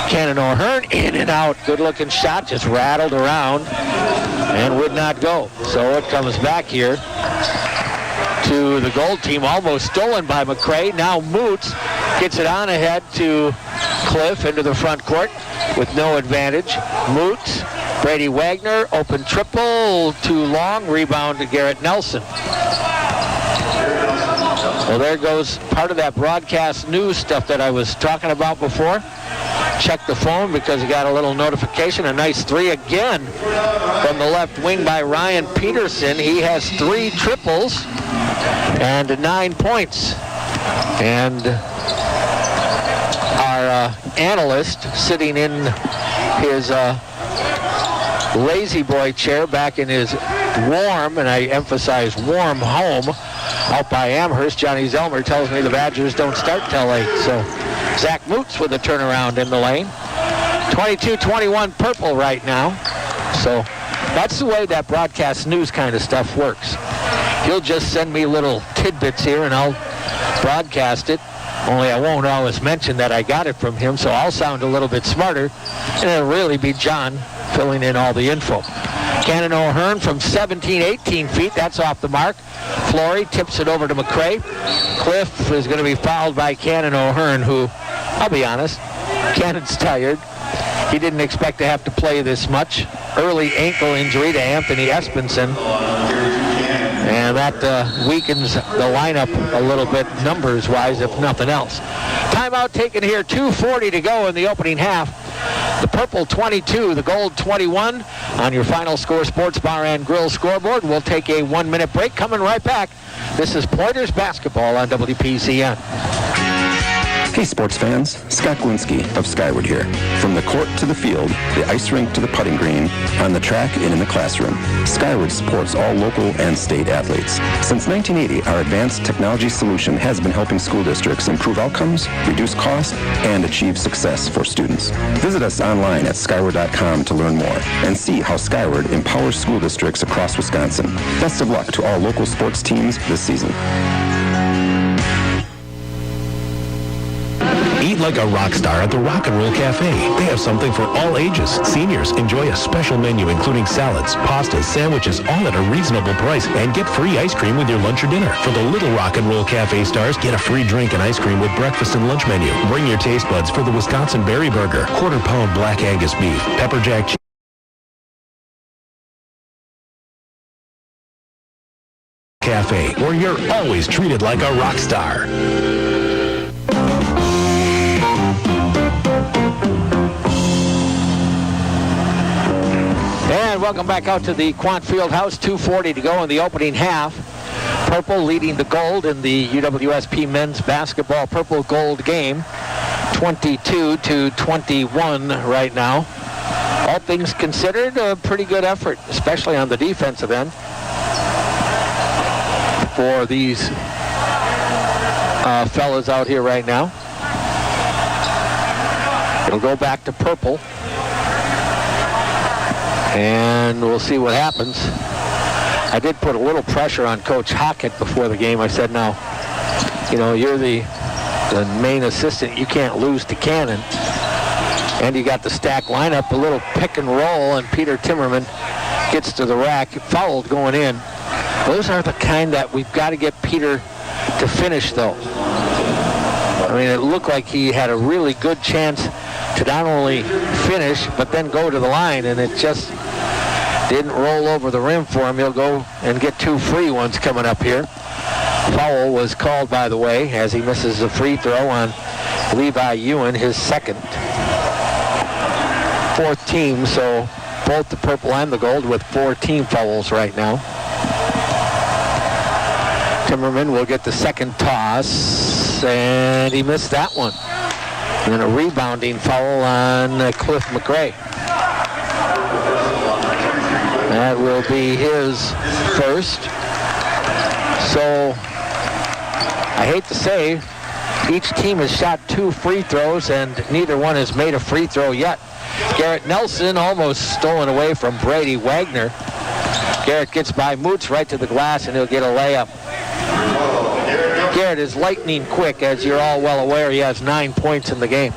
Cannon O'Hearn. In and out. Good-looking shot. Just rattled around and would not go. So it comes back here to the Gold team. Almost stolen by McCray. Now Moots gets it on ahead to Cliff into the front court with no advantage. Moots. Brady Wagner, open triple, too long, rebound to Garrett Nelson. Well, there goes part of that broadcast news stuff that I was talking about before. Check the phone because he got a little notification. A nice three again from the left wing by Ryan Peterson. He has 3 triples and 9 points. And our analyst sitting in his lazy boy chair back in his warm, and I emphasize warm, home out by Amherst, Johnny Zellmer tells me the Badgers don't start till 8. So Zach Moots with a turnaround in the lane. 22-21 purple right now. So that's the way that broadcast news kind of stuff works. He'll just send me little tidbits here and I'll broadcast it. Only I won't always mention that I got it from him, so I'll sound a little bit smarter, and it'll really be John filling in all the info. Cannon O'Hearn from 17, 18 feet. That's off the mark. Flory tips it over to McCray. Cliff is going to be fouled by Cannon O'Hearn, who, I'll be honest, Cannon's tired. He didn't expect to have to play this much. Early ankle injury to Anthony Espenson. And that weakens the lineup a little bit numbers-wise, if nothing else. Timeout taken here, 2:40 to go in the opening half. The purple 22, the gold 21 on your Final Score Sports Bar and Grill scoreboard. We'll take a 1-minute break. Coming right back. This is Pointers basketball on WPCN.
Hey sports fans, Scott Glinski of Skyward here. From the court to the field, the ice rink to the putting green, on the track and in the classroom, Skyward supports all local and state athletes. Since 1980, our advanced technology solution has been helping school districts improve outcomes, reduce cost, and achieve success for students. Visit us online at skyward.com to learn more and see how Skyward empowers school districts across Wisconsin. Best of luck to all local sports teams this season.
Eat like a rock star at the Rock and Roll Cafe. They have something for all ages. Seniors enjoy a special menu including salads, pastas, sandwiches, all at a reasonable price, and get free ice cream with your lunch or dinner. For the little Rock and Roll Cafe stars, get a free drink and ice cream with breakfast and lunch menu. Bring your taste buds for the Wisconsin Berry Burger, quarter-pound black Angus beef, pepper jack cheese, Cafe, where you're always treated like a rock star.
And welcome back out to the Quandt Fieldhouse. 2:40 to go in the opening half. Purple leading the gold in the UWSP men's basketball purple-gold game. 22-21 right now. All things considered, a pretty good effort, especially on the defensive end for these fellas out here right now. It'll go back to purple. And we'll see what happens. I did put a little pressure on Coach Hockett before the game. I said, now, you're the main assistant. You can't lose to Cannon. And you got the stack lineup, a little pick and roll, and Peter Timmerman gets to the rack, fouled going in. Those are the kind that we've got to get Peter to finish, though. I mean, it looked like he had a really good chance to not only finish, but then go to the line, and it just didn't roll over the rim for him. He'll go and get 2 free ones coming up here. Foul was called, by the way, as he misses a free throw on Levi Ewan, his second. fourth team, so both the purple and the gold with 4 team fouls right now. Timmerman will get the second toss, and he missed that one. And then a rebounding foul on Cliff McRae. That will be his first. So, I hate to say, each team has shot 2 free throws, and neither one has made a free throw yet. Garrett Nelson almost stolen away from Brady Wagner. Garrett gets by Moots right to the glass, and he'll get a layup. Garrett is lightning quick, as you're all well aware. He has 9 points in the game.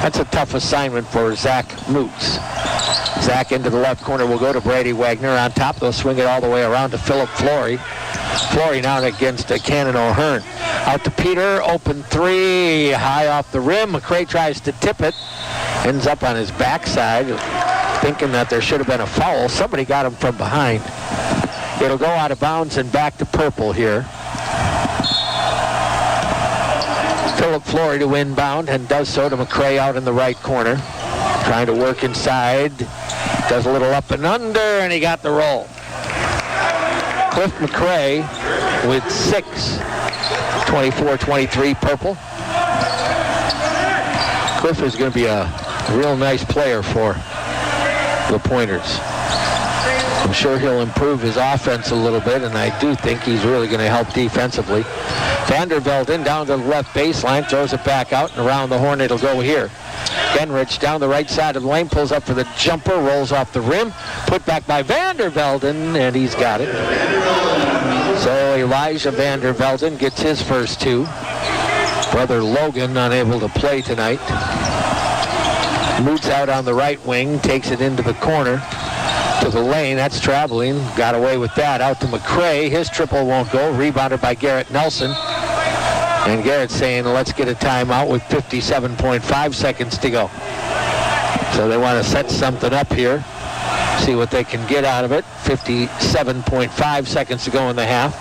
That's a tough assignment for Zach Moots. Zach into the left corner will go to Brady Wagner. On top, they'll swing it all the way around to Philip Flory. Flory now against Cannon O'Hearn. Out to Peter, open 3, high off the rim. McRae tries to tip it. Ends up on his backside, thinking that there should have been a foul. Somebody got him from behind. It'll go out of bounds and back to purple here. Philip Flory to inbound, and does so to McRae out in the right corner. Trying to work inside. Does a little up and under, and he got the roll. Cliff McRae with 6. 24-23 purple. Cliff is going to be a real nice player for the Pointers. I'm sure he'll improve his offense a little bit, and I do think he's really going to help defensively. Vandervelde in down to the left baseline, throws it back out, and around the horn it'll go here. Genrich down the right side of the lane, pulls up for the jumper, rolls off the rim, put back by Vandervelden, and he's got it. So Elijah Vandervelden gets his first 2. Brother Logan unable to play tonight. Moves out on the right wing, takes it into the corner to the lane. That's traveling. Got away with that. Out to McRae. His triple won't go. Rebounded by Garrett Nelson. And Garrett saying, let's get a timeout with 57.5 seconds to go. So they want to set something up here. See what they can get out of it. 57.5 seconds to go in the half.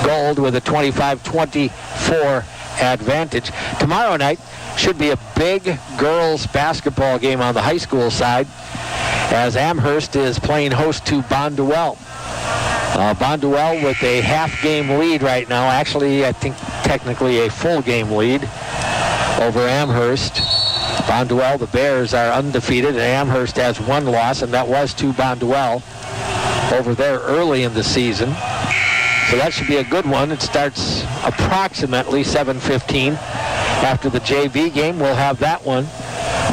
Gold with a 25-24 advantage. Tomorrow night should be a big girls basketball game on the high school side, as Amherst is playing host to Bonduelle. Bonduelle with a half-game lead right now. Actually, I think technically a full-game lead over Amherst. Bonduelle, the Bears, are undefeated, and Amherst has 1 loss, and that was to Bonduelle over there early in the season. So that should be a good one. It starts approximately 7:15. After the JV game, we'll have that one.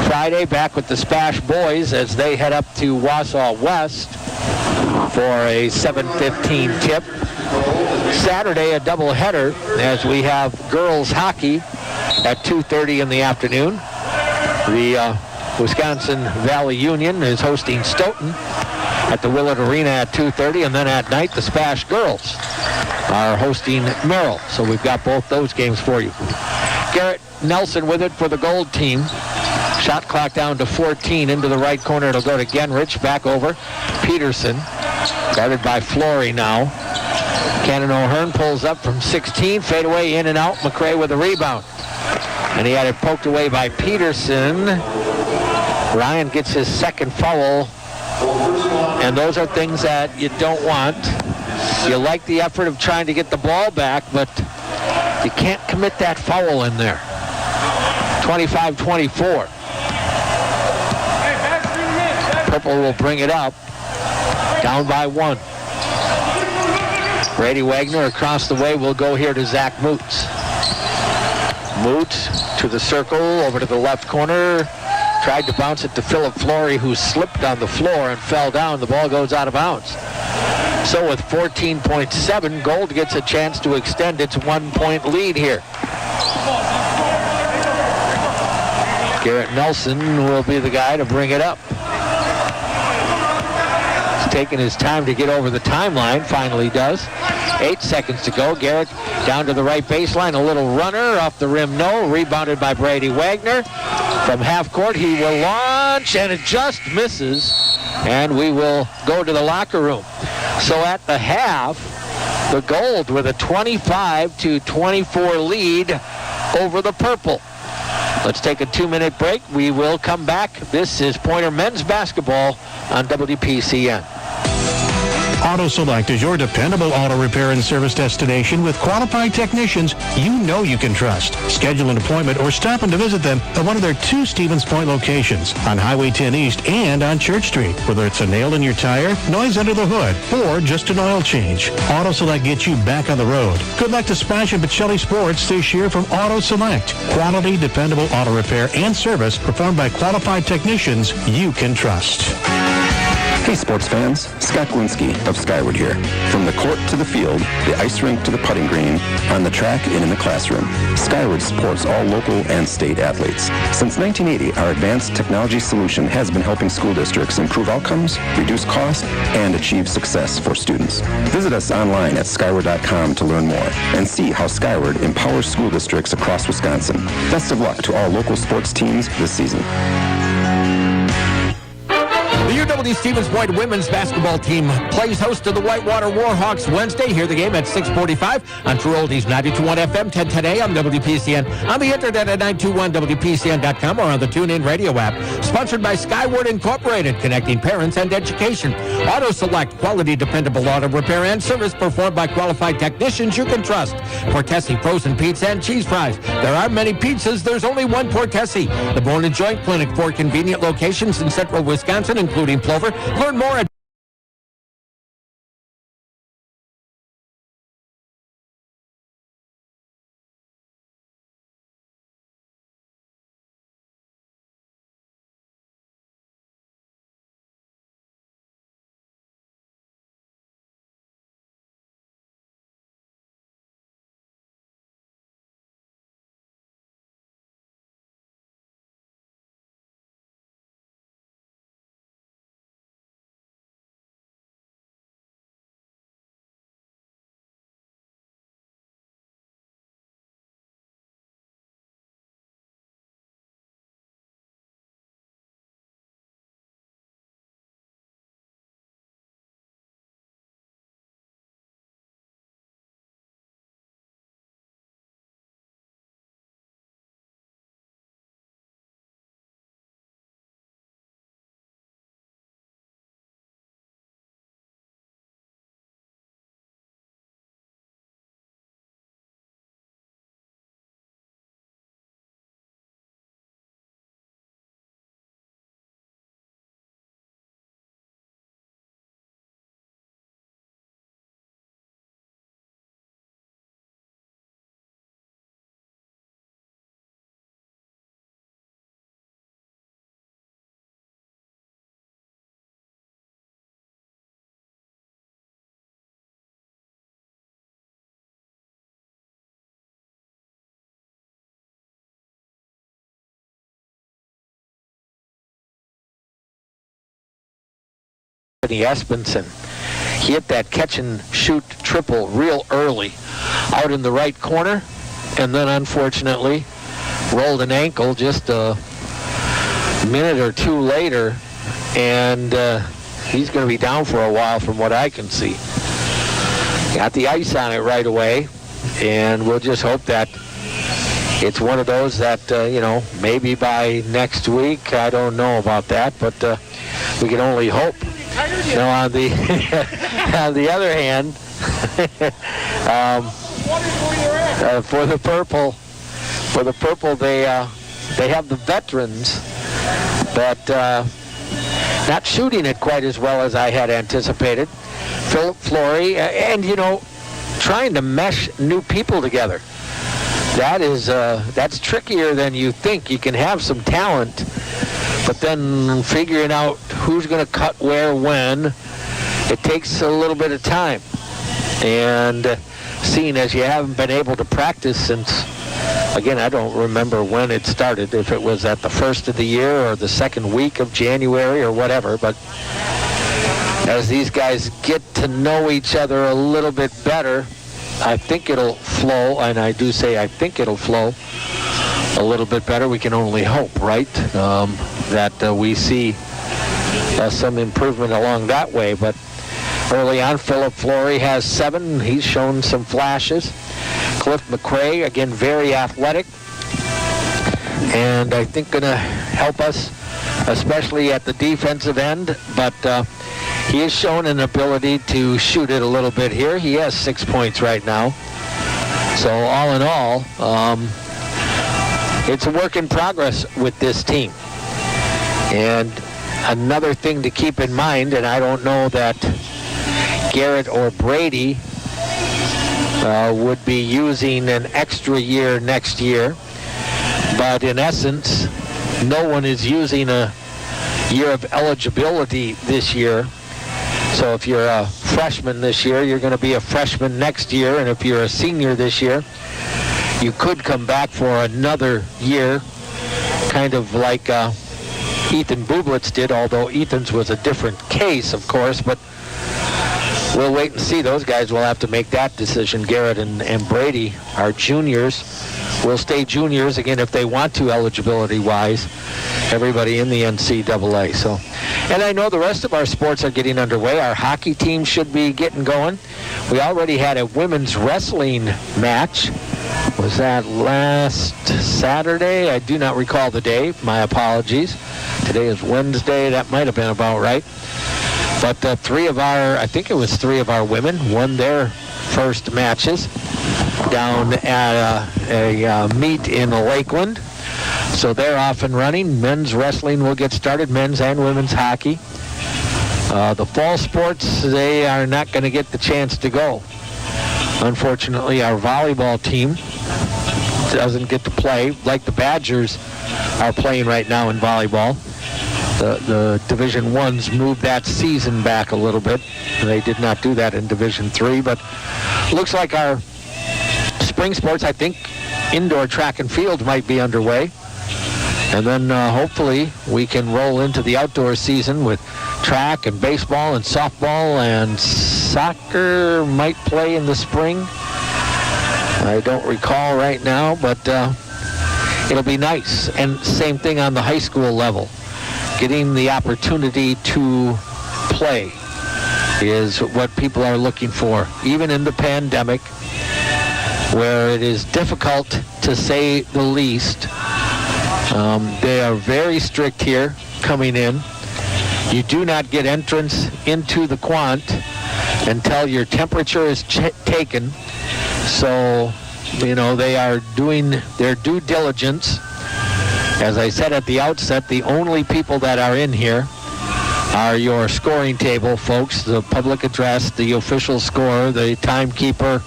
Friday, back with the Spash Boys as they head up to Wausau West for a 7:15 tip. Saturday, a doubleheader as we have girls hockey at 2:30 in the afternoon. The Wisconsin Valley Union is hosting Stoughton at the Willard Arena at 2:30, and then at night, the Spash girls are hosting Merrill. So we've got both those games for you. Garrett Nelson with it for the gold team. Shot clock down to 14. Into the right corner, it'll go to Genrich. Back over. Peterson, guarded by Flory now. Cannon O'Hearn pulls up from 16. Fade away, in and out. McRae with a rebound. And he had it poked away by Peterson. Ryan gets his second foul. And those are things that you don't want. You like the effort of trying to get the ball back, but you can't commit that foul in there. 25-24. Purple will bring it up. Down by 1. Brady Wagner across the way will go here to Zach Moots. Moots to the circle, over to the left corner. Tried to bounce it to Philip Flory, who slipped on the floor and fell down. The ball goes out of bounds. So with 14.7, Gold gets a chance to extend its 1-point lead here. Garrett Nelson will be the guy to bring it up. He's taking his time to get over the timeline, finally does. 8 seconds to go. Garrett down to the right baseline, a little runner off the rim, no. Rebounded by Brady Wagner. From half court, he will launch, and it just misses. And we will go to the locker room. So at the half, the Gold with a 25-24 lead over the Purple. Let's take a 2-minute break. We will come back. This is Pointer Men's Basketball on WPCN.
Auto Select is your dependable auto repair and service destination with qualified technicians you know you can trust. Schedule an appointment or stop in to visit them at one of their 2 Stevens Point locations on Highway 10 East and on Church Street. Whether it's a nail in your tire, noise under the hood, or just an oil change, Auto Select gets you back on the road. Good luck to Splash and Pacelli Sports this year from Auto Select. Quality, dependable auto repair and service performed by qualified technicians you can trust.
Hey sports fans, Scott Glinski of Skyward here. From the court to the field, the ice rink to the putting green, on the track and in the classroom, Skyward supports all local and state athletes. Since 1980, our advanced technology solution has been helping school districts improve outcomes, reduce cost, and achieve success for students. Visit us online at skyward.com to learn more and see how Skyward empowers school districts across Wisconsin. Best of luck to all local sports teams this season.
The UW Stevens Point women's basketball team plays host to the Whitewater Warhawks Wednesday. Hear the game at 6:45 on True Oldies 92.1 FM, 1010 AM, WPCN, on the internet at 921WPCN.com or on the TuneIn radio app. Sponsored by Skyward Incorporated, connecting parents and education. Auto Select, quality, dependable auto repair and service performed by qualified technicians you can trust. Portesi frozen pizza and cheese fries. There are many pizzas. There's only one Portesi. The Bone and Joint Clinic, 4 convenient locations in central Wisconsin, including Plover. Learn more at
Espenson. He hit that catch and shoot triple real early out in the right corner, and then unfortunately rolled an ankle just a minute or two later, and he's going to be down for a while from what I can see. Got the ice on it right away, and we'll just hope that it's one of those that, maybe by next week. I don't know about that, but we can only hope. On the on the other hand, for the purple, they have the veterans, but not shooting it quite as well as I had anticipated. Philip Flory, and trying to mesh new people together. That's trickier than you think. You can have some talent, but then figuring out who's going to cut where when, it takes a little bit of time. And seeing as you haven't been able to practice since, again, I don't remember when it started, if it was at the first of the year or the second week of January or whatever, but as these guys get to know each other a little bit better, I think it'll flow, and I do say I think it'll flow a little bit better. We can only hope, right, that we see some improvement along that way. But early on, Philip Flory has 7. He's shown some flashes. Cliff McCray, again, very athletic. and I think going to help us, especially at the defensive end. But he has shown an ability to shoot it a little bit here. He has 6 points right now. So all in all, it's a work in progress with this team. And another thing to keep in mind, and I don't know that Garrett or Brady would be using an extra year next year, but in essence, no one is using a year of eligibility this year. So if you're a freshman this year, you're going to be a freshman next year, and if you're a senior this year, you could come back for another year, kind of like Ethan Bublitz did, although Ethan's was a different case, of course, but we'll wait and see. Those guys will have to make that decision. Garrett and Brady are juniors. Will stay juniors, again, if they want to, eligibility-wise. Everybody in the NCAA. So, and I know the rest of our sports are getting underway. Our hockey team should be getting going. We already had a women's wrestling match. Was that last Saturday? I do not recall the day. My apologies. Today is Wednesday. That might have been about right. But three of our women won their first matches down at a meet in Lakeland. So they're off and running. Men's wrestling will get started, men's and women's hockey. The fall sports, they are not going to get the chance to go. Unfortunately, our volleyball team doesn't get to play like the Badgers are playing right now in volleyball. The Division I's moved that season back a little bit. They did not do that in Division III, but looks like our spring sports, I think indoor track and field might be underway. And then hopefully we can roll into the outdoor season with track and baseball and softball, and soccer might play in the spring. I don't recall right now, but it'll be nice. And same thing on the high school level. Getting the opportunity to play is what people are looking for, even in the pandemic, where it is difficult to say the least. They are very strict here coming in. You do not get entrance into the Quandt until your temperature is taken. So, they are doing their due diligence. As I said at the outset, the only people that are in here are your scoring table folks, the public address, the official scorer, the timekeeper,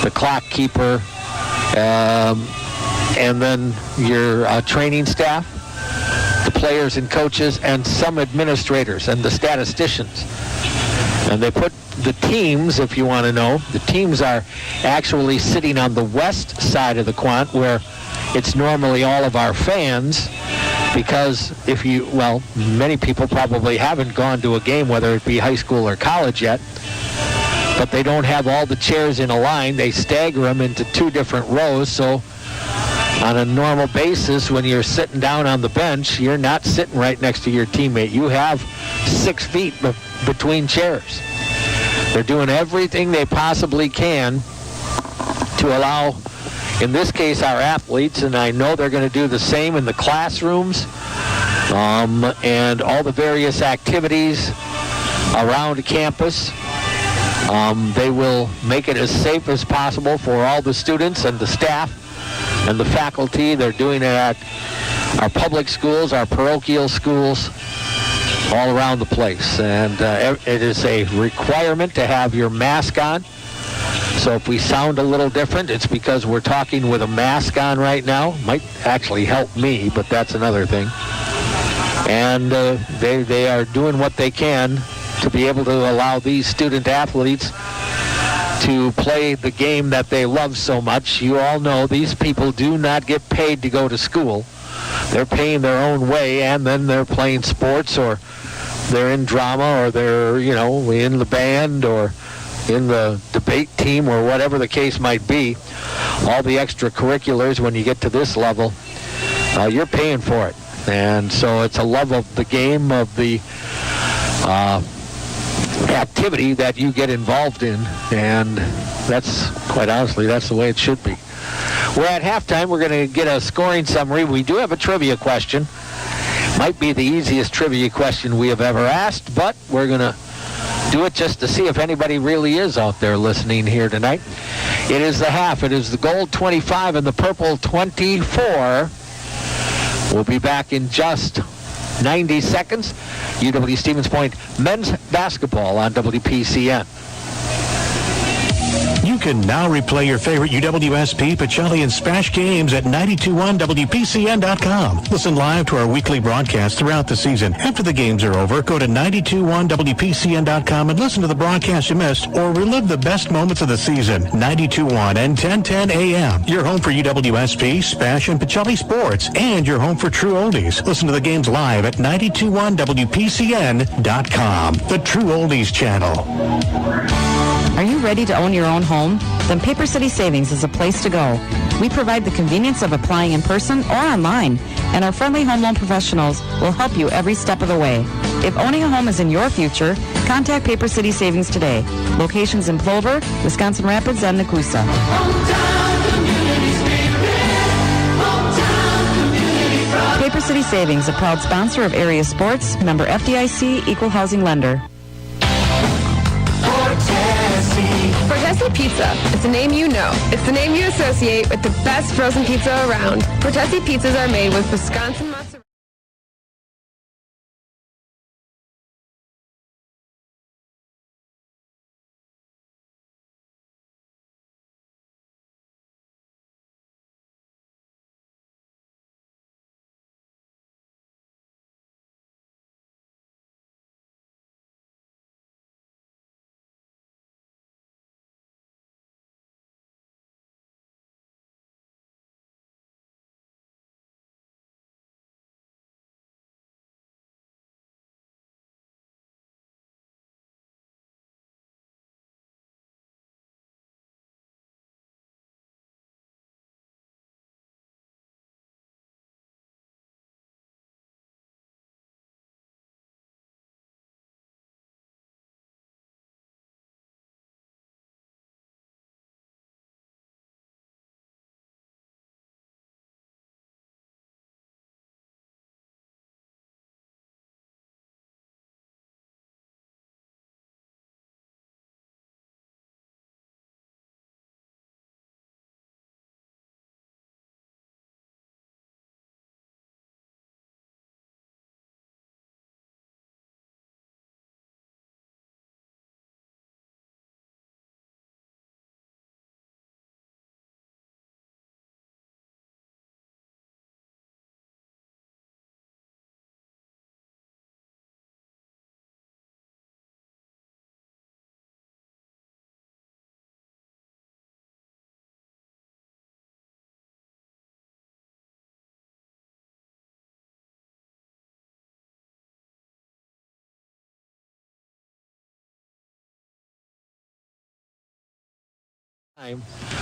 the clock keeper, and then your training staff, the players and coaches, and some administrators and the statisticians. And they put the teams, if you want to know, the teams are actually sitting on the west side of the Quandt, where it's normally all of our fans, because many people probably haven't gone to a game, whether it be high school or college yet, but they don't have all the chairs in a line. They stagger them into two different rows, so on a normal basis, when you're sitting down on the bench, you're not sitting right next to your teammate. You have 6 feet between chairs. They're doing everything they possibly can to allow, in this case, our athletes, and I know they're going to do the same in the classrooms and all the various activities around campus. They will make it as safe as possible for all the students and the staff and the faculty. They're doing it at our public schools, our parochial schools, all around the place. And it is a requirement to have your mask on. So if we sound a little different, it's because we're talking with a mask on right now. Might actually help me, but that's another thing. And they are doing what they can to be able to allow these student athletes to play the game that they love so much. You all know these people do not get paid to go to school. They're paying their own way, and then they're playing sports, or they're in drama, or they're, in the band, or in the debate team, or whatever the case might be. All the extracurriculars, when you get to this level, you're paying for it. And so it's a love of the game, of the activity that you get involved in, and that's, quite honestly, that's the way it should be. We're at halftime. We're going to get a scoring summary. We do have a trivia question. Might be the easiest trivia question we have ever asked, but we're going to do it just to see if anybody really is out there listening here tonight. It is the half. It is the gold 25 and the purple 24. We'll be back in just 90 seconds. UW Stevens Point men's basketball on WPCN.
You can now replay your favorite UWSP, Pacelli, and Spash games at 921WPCN.com. Listen live to our weekly broadcasts throughout the season. After the games are over, go to 921WPCN.com and listen to the broadcast you missed or relive the best moments of the season. 92.1 and 1010 AM. Your home for UWSP, Spash, and Pacelli sports, and your home for true oldies. Listen to the games live at 921WPCN.com. The True Oldies channel.
Are you ready to own your own home? Then Paper City Savings is a place to go. We provide the convenience of applying in person or online, and our friendly home loan professionals will help you every step of the way. If owning a home is in your future, contact Paper City Savings today. Locations in Plover, Wisconsin Rapids, and Nakusa. Paper City Savings, a proud sponsor of area sports, member FDIC, equal housing lender.
Portesi Pizza. It's a name you know. It's the name you associate with the best frozen pizza around. Portesi pizzas are made with Wisconsin mozzarella.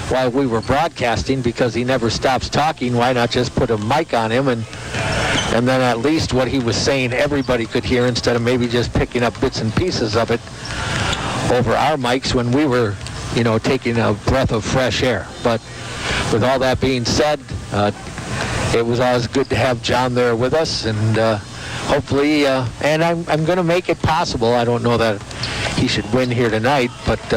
While we were broadcasting, because he never stops talking, why not just put a mic on him and then at least what he was saying everybody could hear instead of maybe just picking up bits and pieces of it over our mics when we were, taking a breath of fresh air. But with all that being said, it was always good to have John there with us, and hopefully, and I'm going to make it possible. I don't know that he should win here tonight, but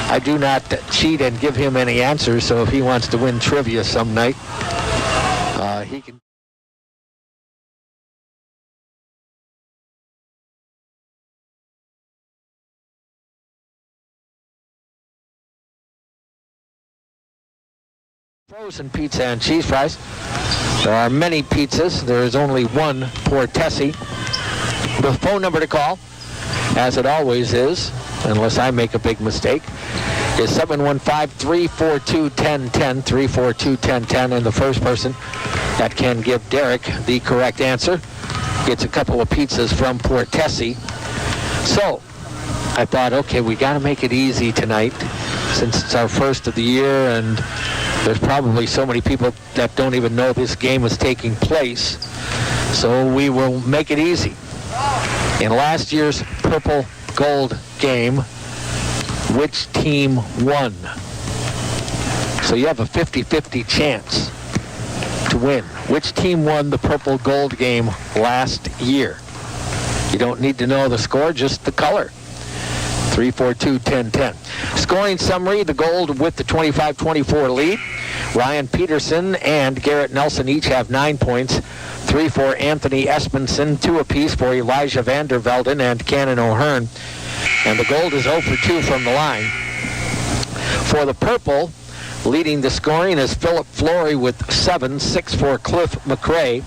I do not cheat and give him any answers, so if he wants to win trivia some night, he can. Frozen pizza and cheese fries. There are many pizzas. There is only one Portesi. The phone number to call, as it always is, unless I make a big mistake, is 715-342-1010, 342-1010, and the first person that can give Derek the correct answer gets a couple of pizzas from Portesi. So, I thought, okay, we got to make it easy tonight, since it's our first of the year, and there's probably so many people that don't even know this game is taking place. So we will make it easy. In last year's purple gold game, which team won? So So you have a 50-50 chance to win. Which team won the purple gold game last year? You don't need to know the score, just the color. 3-4-2-10-10. Scoring summary, the gold with the 25-24 lead. Ryan Peterson and Garrett Nelson each have 9 points. 3 for Anthony Espenson, 2 apiece for Elijah Vandervelden and Cannon O'Hearn. And the gold is 0 for 2 from the line. For the purple, leading the scoring is Philip Flory with 7, 6 for Cliff McRae,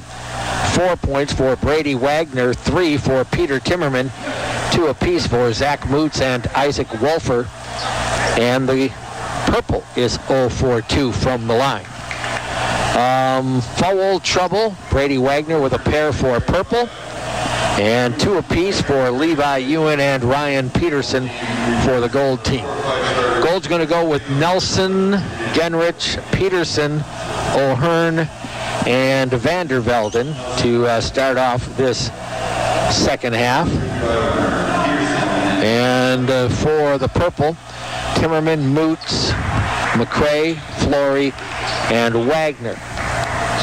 4 points for Brady Wagner, 3 for Peter Timmerman, 2 apiece for Zach Moots and Isaac Wolfer. And the purple is 0 for 2 from the line. Foul trouble, Brady Wagner with a pair for purple, and 2 apiece for Levi Ewan and Ryan Peterson for the gold team. Gold's going to go with Nelson, Genrich, Peterson, O'Hearn, and Vandervelden to start off this second half. And for the purple, Timmerman, Moots, McRae, Flory, and Wagner.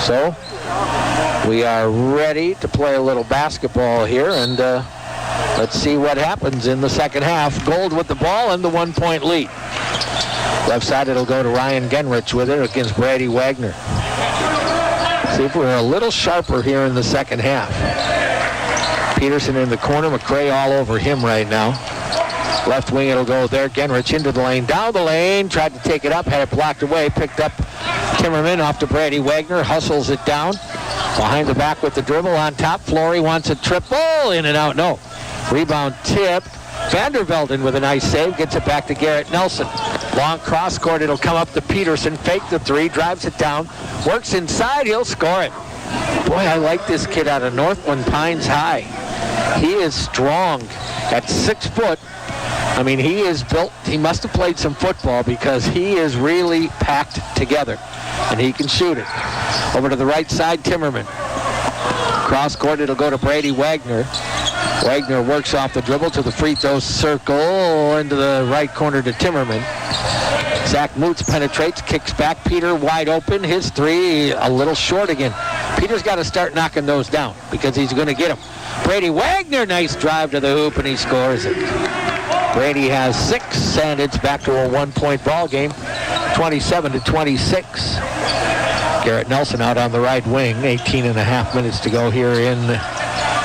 So we are ready to play a little basketball here, and let's see what happens in the second half. Gold with the ball and the 1-point lead. Left side, it'll go to Ryan Genrich with it against Brady Wagner. See if we're a little sharper here in the second half. Peterson in the corner, McRae all over him right now. Left wing, it'll go there. Genrich into the lane, down the lane, tried to take it up, had it blocked away, picked up Timmerman off to Brady Wagner, hustles it down. Behind the back with the dribble on top. Flory wants a triple, in and out, no. Rebound tipped. Vandervelden with a nice save, gets it back to Garrett Nelson. Long cross court, it'll come up to Peterson, fake the 3, drives it down, works inside, he'll score it. Boy, I like this kid out of Northland Pines High. He is strong at 6 foot. I mean, he is built, he must have played some football because he is really packed together, and he can shoot it. Over to the right side, Timmerman. Cross court, it'll go to Brady Wagner. Wagner works off the dribble to the free throw circle, into the right corner to Timmerman. Zach Moots penetrates, kicks back. Peter wide open, his 3 a little short again. Peter's got to start knocking those down because he's going to get them. Brady Wagner, nice drive to the hoop, and he scores it. Brady has 6, and it's back to a 1-point ball game, 27-26. Garrett Nelson out on the right wing, 18 and a half minutes to go here in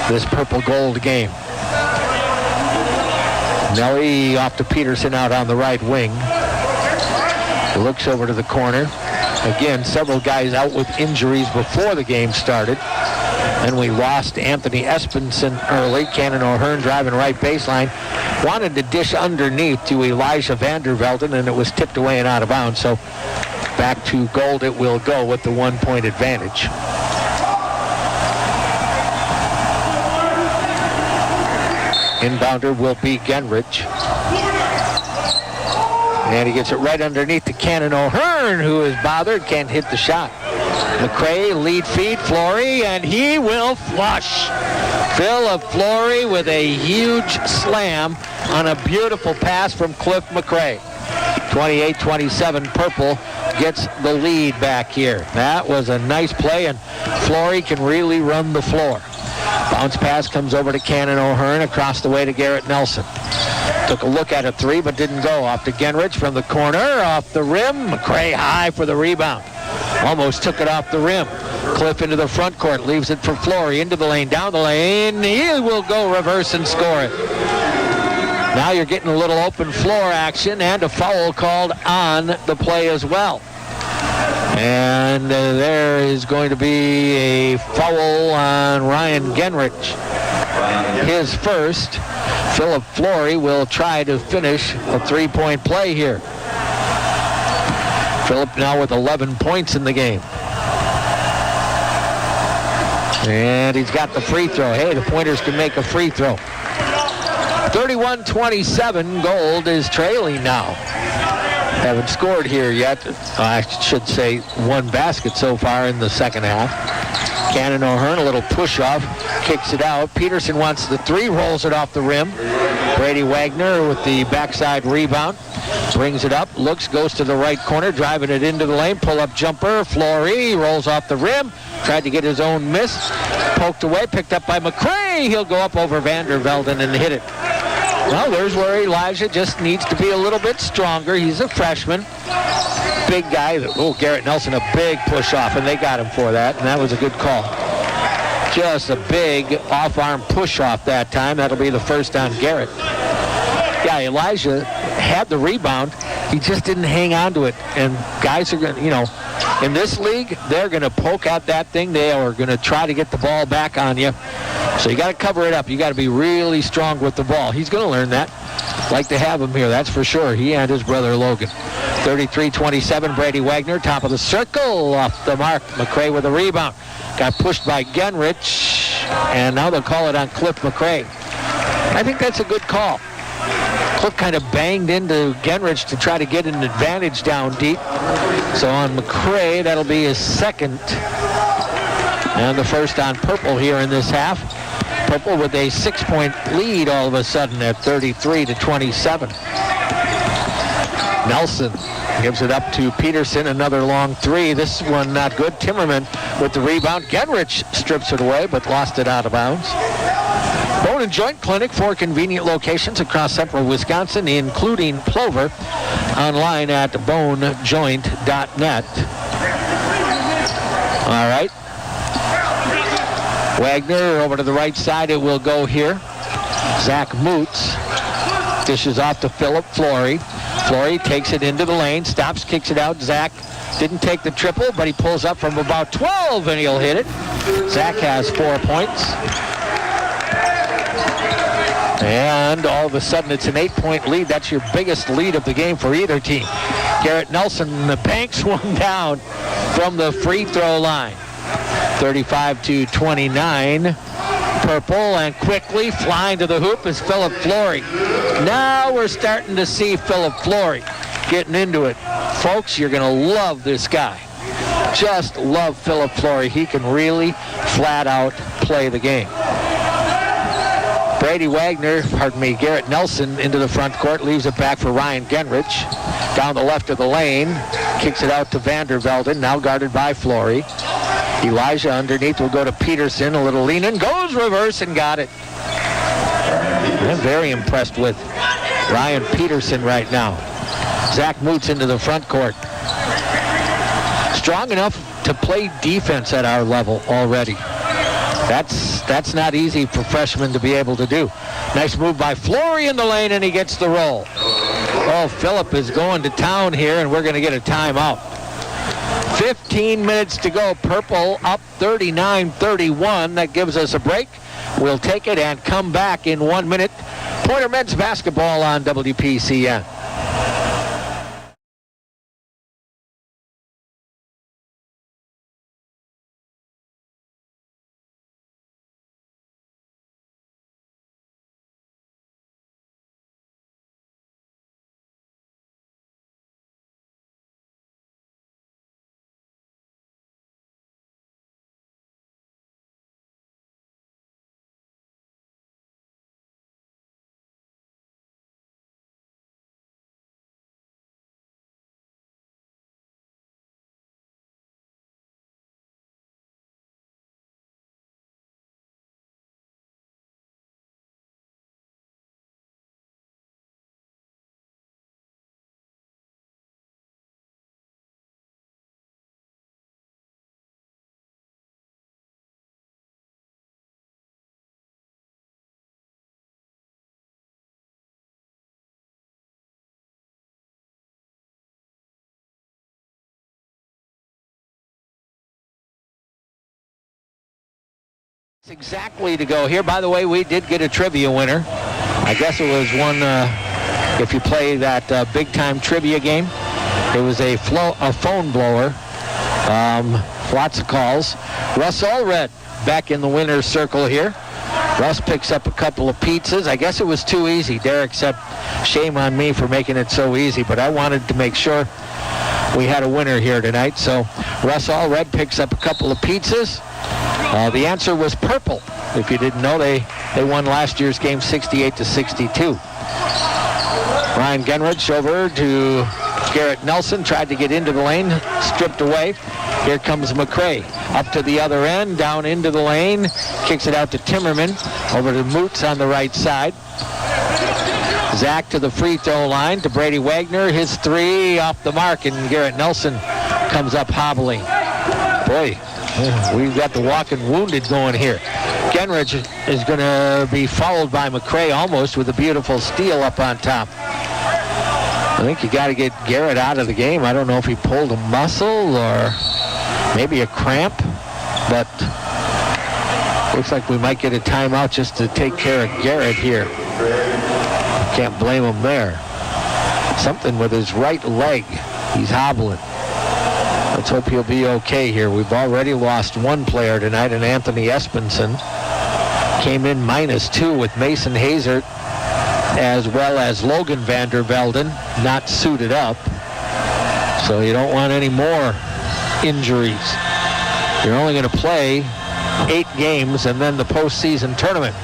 this purple gold game. Nelly off to Peterson out on the right wing. Looks over to the corner. Again, several guys out with injuries before the game started. And we lost Anthony Espenson early. Cannon O'Hearn driving right baseline. Wanted to dish underneath to Elijah Vandervelden, and it was tipped away and out of bounds. So back to gold it will go with the 1-point advantage. Inbounder will be Genrich. And he gets it right underneath to Cannon O'Hearn, who is bothered, can't hit the shot. McRae, lead feed, Flory, and he will flush. Philip Flory with a huge slam on a beautiful pass from Cliff McRae. 28-27, purple gets the lead back here. That was a nice play, and Flory can really run the floor. Bounce pass comes over to Cannon O'Hearn, across the way to Garrett Nelson. Took a look at a 3, but didn't go. Off to Genrich from the corner, off the rim. McRae high for the rebound. Almost took it off the rim. Cliff into the front court, leaves it for Flory, into the lane, down the lane. He will go reverse and score it. Now you're getting a little open floor action, and a foul called on the play as well. And there is going to be a foul on Ryan Genrich. His first. Philip Flory will try to finish a 3-point play here. Philip now with 11 points in the game. And he's got the free throw. Hey, the Pointers can make a free throw. 31-27, Gold is trailing now. Haven't scored here yet. I should say 1 basket so far in the second half. Cannon O'Hearn, a little push-off, kicks it out. Peterson wants the three, rolls it off the rim. Brady Wagner with the backside rebound. Brings it up, looks, goes to the right corner, driving it into the lane. Pull-up jumper, Flory rolls off the rim. Tried to get his own miss. Poked away, picked up by McCray. He'll go up over Vandervelden and hit it. Well, there's where Elijah just needs to be a little bit stronger. He's a freshman. Big guy. Oh, Garrett Nelson, a big push-off, and they got him for that, and that was a good call. Just a big off-arm push-off that time. That'll be the first on Garrett. Yeah, Elijah had the rebound. He just didn't hang on to it. And guys are going to, in this league, they're going to poke out that thing. They are going to try to get the ball back on you. So you got to cover it up. You got to be really strong with the ball. He's going to learn that. Like to have him here, that's for sure. He and his brother Logan. 33-27, Brady Wagner, top of the circle, off the mark. McCray with a rebound. Got pushed by Genrich, and now they'll call it on Cliff McCray. I think that's a good call. Cliff kind of banged into Genrich to try to get an advantage down deep. So on McCray, that'll be his second. And the first on Purple here in this half. Purple with a 6-point lead all of a sudden at 33-27. Nelson gives it up to Peterson, another long three. This one not good. Timmerman with the rebound. Genrich strips it away, but lost it out of bounds. Bone and Joint Clinic, 4 convenient locations across central Wisconsin, including Plover. Online at bonejoint.net. All right. Wagner over to the right side. It will go here. Zach Moots dishes off to Philip Flory. Flory takes it into the lane, stops, kicks it out. Zach didn't take the triple, but he pulls up from about 12, and he'll hit it. Zach has 4 points. And all of a sudden, it's an 8-point lead. That's your biggest lead of the game for either team. Garrett Nelson banks one down from the free throw line. 35-29. Purple, and quickly flying to the hoop is Philip Flory. Now we're starting to see Philip Flory getting into it. Folks, you're going to love this guy. Just love Philip Flory. He can really flat out play the game. Brady Wagner, Garrett Nelson into the front court, leaves it back for Ryan Genrich. Down the left of the lane, kicks it out to Vandervelden, now guarded by Flory. Elijah underneath will go to Peterson, a little lean in, goes reverse and got it. I'm very impressed with Ryan Peterson right now. Zach Moots into the front court. Strong enough to play defense at our level already. That's not easy for freshmen to be able to do. Nice move by Flory in the lane, and he gets the roll. Oh, Phillip is going to town here, and we're going to get a timeout. 15 minutes to go. Purple up 39-31. That gives us a break. We'll take it and come back in 1 minute. Pointer men's basketball on WPCN. Exactly to go here. By the way, we did get a trivia winner. I guess it was one, if you play that big-time trivia game, it was a phone blower. Lots of calls. Russ Allred back in the winner's circle here. Russ picks up a couple of pizzas. I guess it was too easy. Derek said, shame on me for making it so easy, but I wanted to make sure we had a winner here tonight. So Russ Allred picks up a couple of pizzas. The answer was purple. If you didn't know, they won last year's game 68-62. Ryan Genrich over to Garrett Nelson, tried to get into the lane, stripped away. Here comes McCray. Up to the other end, down into the lane, kicks it out to Timmerman, over to Moots on the right side. Zach to the free throw line, to Brady Wagner, his three off the mark, and Garrett Nelson comes up hobbling. Boy, we've got the walking wounded going here. Genrich is going to be followed by McCray almost with a beautiful steal up on top. I think you got to get Garrett out of the game. I don't know if he pulled a muscle or maybe a cramp, but looks like we might get a timeout just to take care of Garrett here. Can't blame him there. Something with his right leg. He's hobbling. Let's hope he'll be okay here. We've already lost one player tonight, and Anthony Espenson came in -2 with Mason Hazert as well as Logan Vandervelden not suited up. So you don't want any more injuries. You're only going to play 8 games and then the postseason tournament.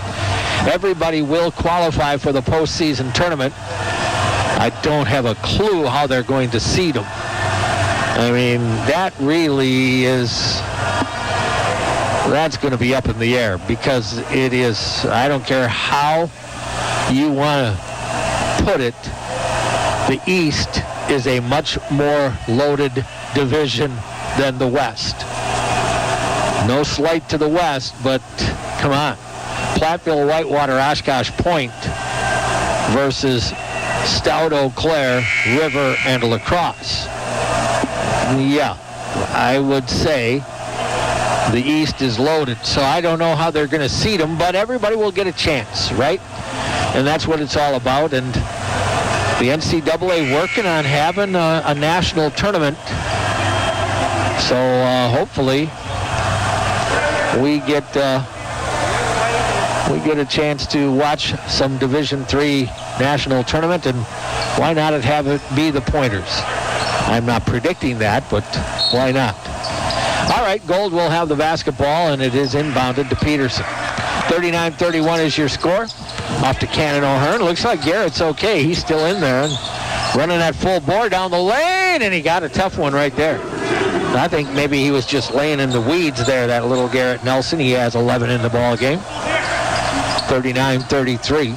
Everybody will qualify for the postseason tournament. I don't have a clue how they're going to seed them. I mean, that really is, that's going to be up in the air because it is, I don't care how you want to put it, the East is a much more loaded division than the West. No slight to the West, but come on. Platteville, Whitewater, Oshkosh Point versus Stout, Eau Claire, River, and La Crosse. Yeah, I would say the East is loaded, so I don't know how they're going to seed them, but everybody will get a chance, right? And that's what it's all about, and the NCAA working on having a national tournament, so hopefully we get a chance to watch some Division III national tournament, and why not have it be the Pointers? I'm not predicting that, but why not? All right, Gold will have the basketball, and it is inbounded to Peterson. 39-31 is your score. Off to Cannon O'Hearn. Looks like Garrett's okay. He's still in there and running that full bore down the lane, and he got a tough one right there. I think maybe he was just laying in the weeds there, that little Garrett Nelson. He has 11 in the ball game. 39-33.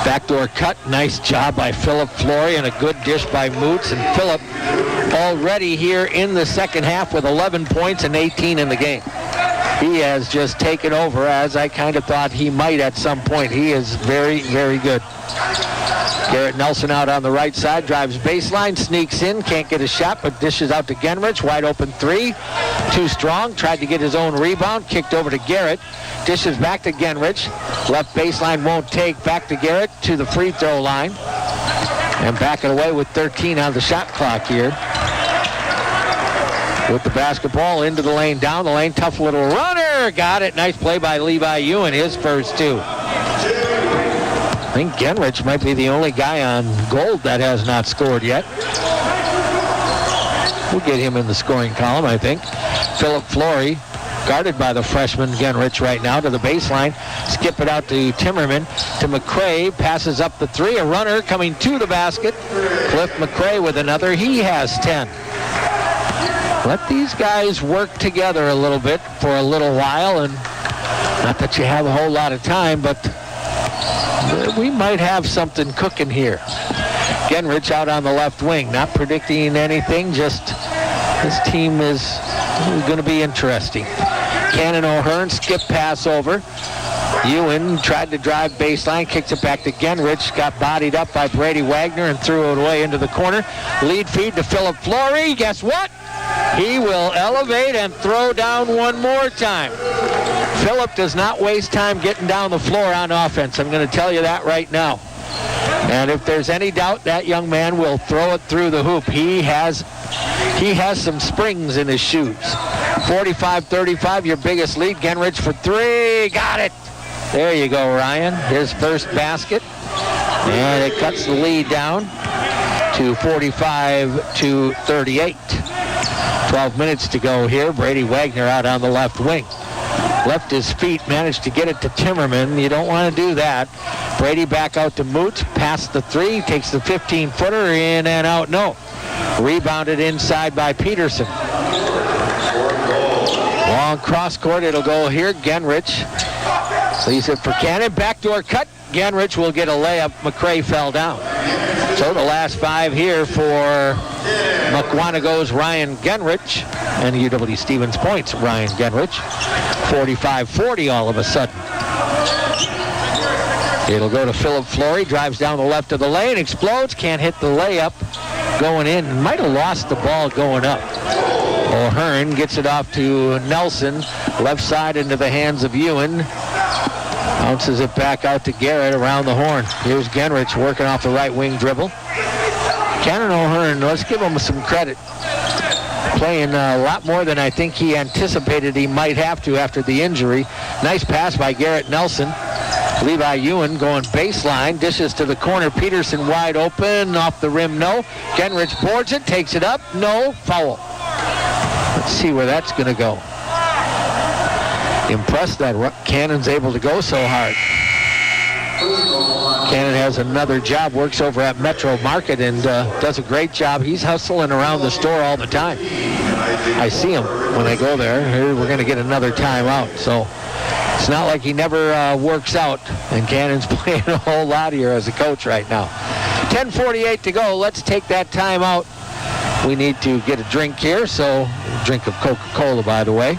Backdoor cut. Nice job by Philip Flory and a good dish by Moots. And Philip already here in the second half with 11 points and 18 in the game. He has just taken over, as I kind of thought he might at some point. He is very, very good. Garrett Nelson out on the right side, drives baseline, sneaks in, can't get a shot, but dishes out to Genrich. Wide open three, too strong, tried to get his own rebound, kicked over to Garrett, dishes back to Genrich. Left baseline won't take, back to Garrett to the free throw line. And backing away with 13 on the shot clock here. With the basketball into the lane, down the lane, tough little runner, got it. Nice play by Levi Ewan, his first two. I think Genrich might be the only guy on Gold that has not scored yet. We'll get him in the scoring column, I think. Philip Flory, guarded by the freshman Genrich right now, to the baseline. Skip it out to Timmerman, to McCray, passes up the three. A runner coming to the basket. Cliff McCray with another. He has 10. Let these guys work together a little bit for a little while, and not that you have a whole lot of time, but we might have something cooking here. Genrich out on the left wing, not predicting anything, just this team is going to be interesting. Cannon O'Hearn, skip pass over. Ewan tried to drive baseline, kicks it back to Genrich, got bodied up by Brady Wagner and threw it away into the corner. Lead feed to Philip Flory. Guess what? He will elevate and throw down one more time. Philip does not waste time getting down the floor on offense. I'm going to tell you that right now. And if there's any doubt, that young man will throw it through the hoop. He has some springs in his shoes. 45-35, your biggest lead. Genrich for three. Got it. There you go, Ryan. His first basket. And it cuts the lead down to 45-38. 12 minutes to go here. Brady Wagner out on the left wing. Left his feet, managed to get it to Timmerman. You don't want to do that. Brady back out to Moot, past the 3, takes the 15-footer, in and out, no. Rebounded inside by Peterson. Long cross court, it'll go here. Genrich leaves it for Cannon. Backdoor cut. Genrich will get a layup. McCray fell down. So the last 5 here for McWanago's Ryan Genrich and UW Stevens Point's Ryan Genrich. 45-40 all of a sudden. It'll go to Philip Flory. Drives down the left of the lane. Explodes. Can't hit the layup. Going in. Might have lost the ball going up. O'Hearn gets it off to Nelson. Left side into the hands of Ewan. Bounces it back out to Garrett around the horn. Here's Genrich working off the right wing dribble. Cannon O'Hearn, let's give him some credit. Playing a lot more than I think he anticipated he might have to after the injury. Nice pass by Garrett Nelson. Levi Ewan going baseline. Dishes to the corner. Peterson wide open. Off the rim, no. Genrich boards it. Takes it up. No. Foul. Let's see where that's going to go. Impressed that Cannon's able to go so hard. Cannon has another job, works over at Metro Market and does a great job. He's hustling around the store all the time. I see him when I go there. Here we're going to get another timeout. So it's not like he never works out, and Cannon's playing a whole lot here as a coach right now. 10:48 to go. Let's take that timeout. We need to get a drink here, so a drink of Coca-Cola, by the way.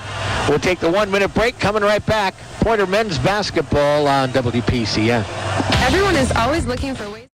We'll take the 1-minute break, coming right back. Pointer men's basketball on WPCN.
Everyone is always looking for ways.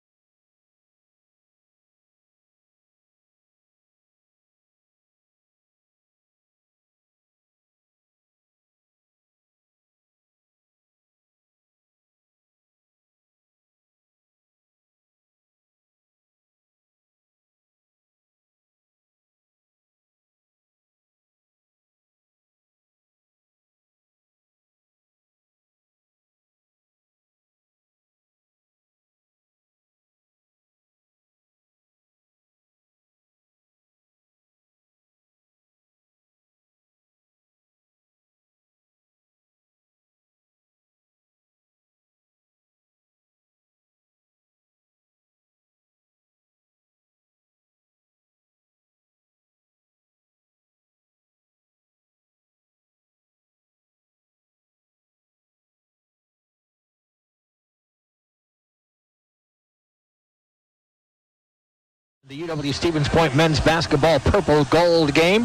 The UW Stevens Point men's basketball purple-gold game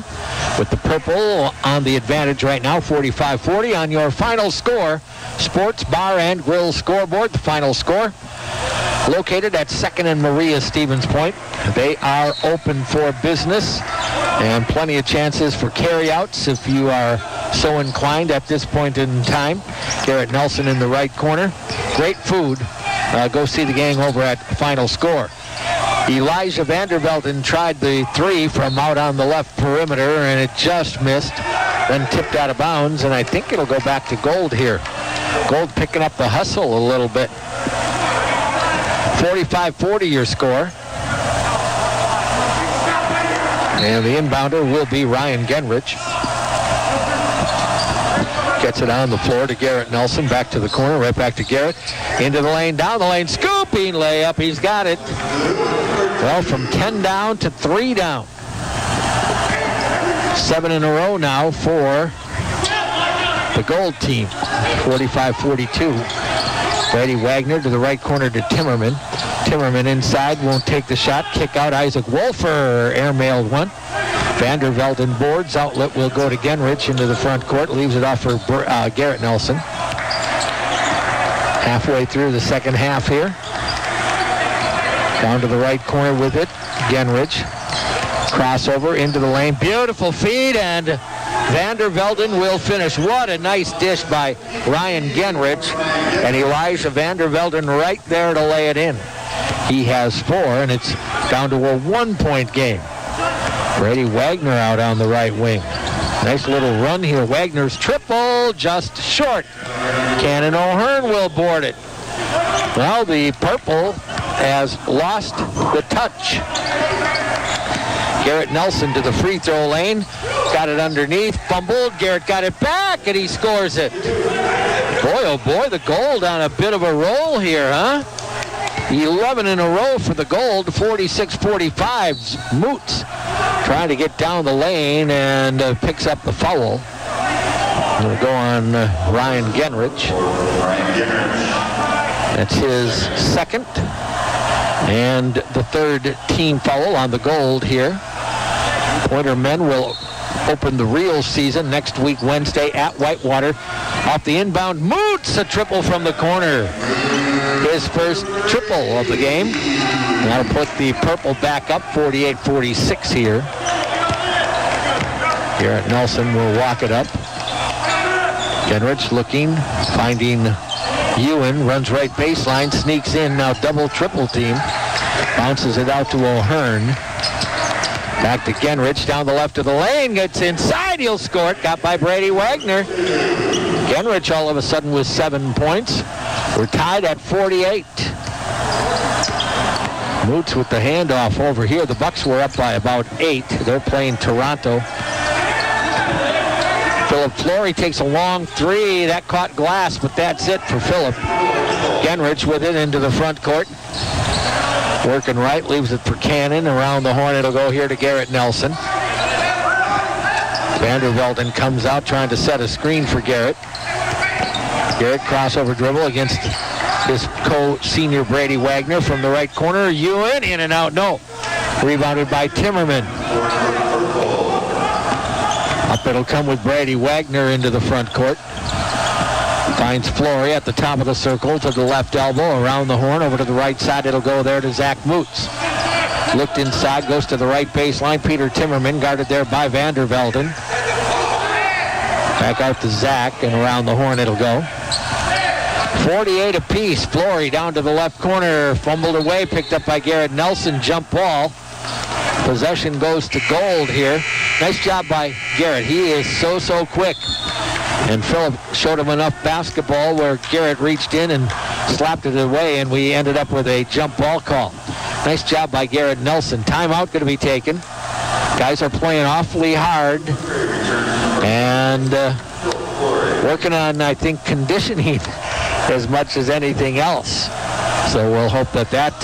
with the purple on the advantage right now, 45-40 on your final score. Sports Bar and Grill scoreboard, the final score. Located at 2nd and Maria Stevens Point. They are open for business and plenty of chances for carryouts if you are so inclined at this point in time. Garrett Nelson in the right corner. Great food. Go see the gang over at Final Score. Elijah Vandervelden tried the 3 from out on the left perimeter, and it just missed. Then tipped out of bounds, and I think it'll go back to Gold here. Gold picking up the hustle a little bit. 45-40 your score. And the inbounder will be Ryan Genrich. Gets it on the floor to Garrett Nelson. Back to the corner, right back to Garrett. Into the lane, down the lane, scooping layup. He's got it. Well, from 10 down to 3 down. 7 in a row now for the Gold team. 45-42. Brady Wagner to the right corner to Timmerman. Timmerman inside, won't take the shot. Kick out Isaac Wolfer, airmailed one. Vandervelden boards, outlet will go to Genrich into the front court, leaves it off for Garrett Nelson. Halfway through the second half here. Down to the right corner with it, Genrich. Crossover into the lane, beautiful feed, and Vandervelden will finish. What a nice dish by Ryan Genrich, and Elijah Vandervelden right there to lay it in. He has 4, and it's down to a 1-point game. Brady Wagner out on the right wing. Nice little run here. Wagner's triple, just short. Cannon O'Hearn will board it. Well, the purple has lost the touch. Garrett Nelson to the free throw lane. Got it underneath. Fumbled. Garrett got it back, and he scores it. Boy, oh boy, the Gold on a bit of a roll here, huh? 11 in a row for the Gold. 46-45. Moots trying to get down the lane and picks up the foul. It'll go on Ryan Genrich. That's his second and the third team foul on the Gold here. Pointer men will open the real season next week, Wednesday at Whitewater. Off the inbound, Moots, a triple from the corner. His first triple of the game. That'll put the purple back up 48-46 here. Garrett Nelson will walk it up. Genrich looking, finding Ewan, runs right baseline, sneaks in, now double-triple team. Bounces it out to O'Hearn. Back to Genrich, down the left of the lane, gets inside, he'll score it, got by Brady Wagner. Genrich all of a sudden with 7 points. We're tied at 48. Moots with the handoff over here. The Bucks were up by about 8. They're playing Toronto. Philip Flory takes a long three. That caught glass, but that's it for Philip. Genrich with it into the front court. Working right, leaves it for Cannon. Around the horn, it'll go here to Garrett Nelson. Vandervelden comes out trying to set a screen for Garrett. Garrett crossover dribble against his co-senior Brady Wagner from the right corner. Ewan in and out, no. Rebounded by Timmerman. Up it'll come with Brady Wagner into the front court. Finds Flory at the top of the circle to the left elbow. Around the horn, over to the right side. It'll go there to Zach Moots. Looked inside, goes to the right baseline. Peter Timmerman guarded there by Vandervelden. Back out to Zach, and around the horn it'll go. 48 apiece. Flory down to the left corner. Fumbled away, picked up by Garrett Nelson. Jump ball. Possession goes to Gold here. Nice job by Garrett. He is so quick. And Philip showed him enough basketball where Garrett reached in and slapped it away, and we ended up with a jump ball call. Nice job by Garrett Nelson. Timeout going to be taken. Guys are playing awfully hard and working on, I think, conditioning as much as anything else. So we'll hope that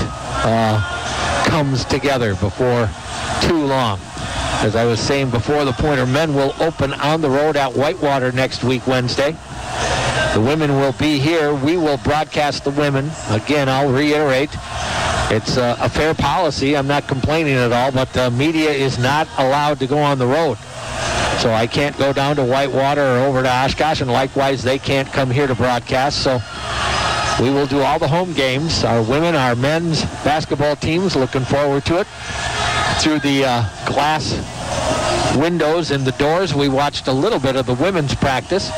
comes together before too long. As I was saying before, the Pointer men will open on the road at Whitewater next week, Wednesday. The women will be here. We will broadcast the women. Again, I'll reiterate, it's a fair policy. I'm not complaining at all, but the media is not allowed to go on the road. So I can't go down to Whitewater or over to Oshkosh, and likewise, they can't come here to broadcast. So we will do all the home games. Our women, our men's basketball teams, looking forward to it. Through the glass windows and the doors, we watched a little bit of the women's practice.